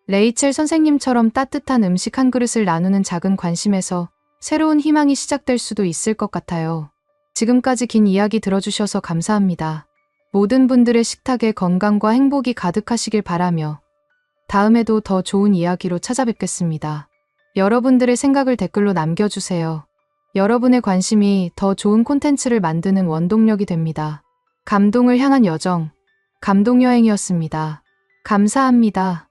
레이첼 선생님처럼 따뜻한 음식 한 그릇을 나누는 작은 관심에서 새로운 희망이 시작될 수도 있을 것 같아요. 지금까지 긴 이야기 들어주셔서 감사합니다. 모든 분들의 식탁에 건강과 행복이 가득하시길 바라며 다음에도 더 좋은 이야기로 찾아뵙겠습니다. 여러분들의 생각을 댓글로 남겨주세요. 여러분의 관심이 더 좋은 콘텐츠를 만드는 원동력이 됩니다. 감동을 향한 여정, 감동여행이었습니다. 감사합니다.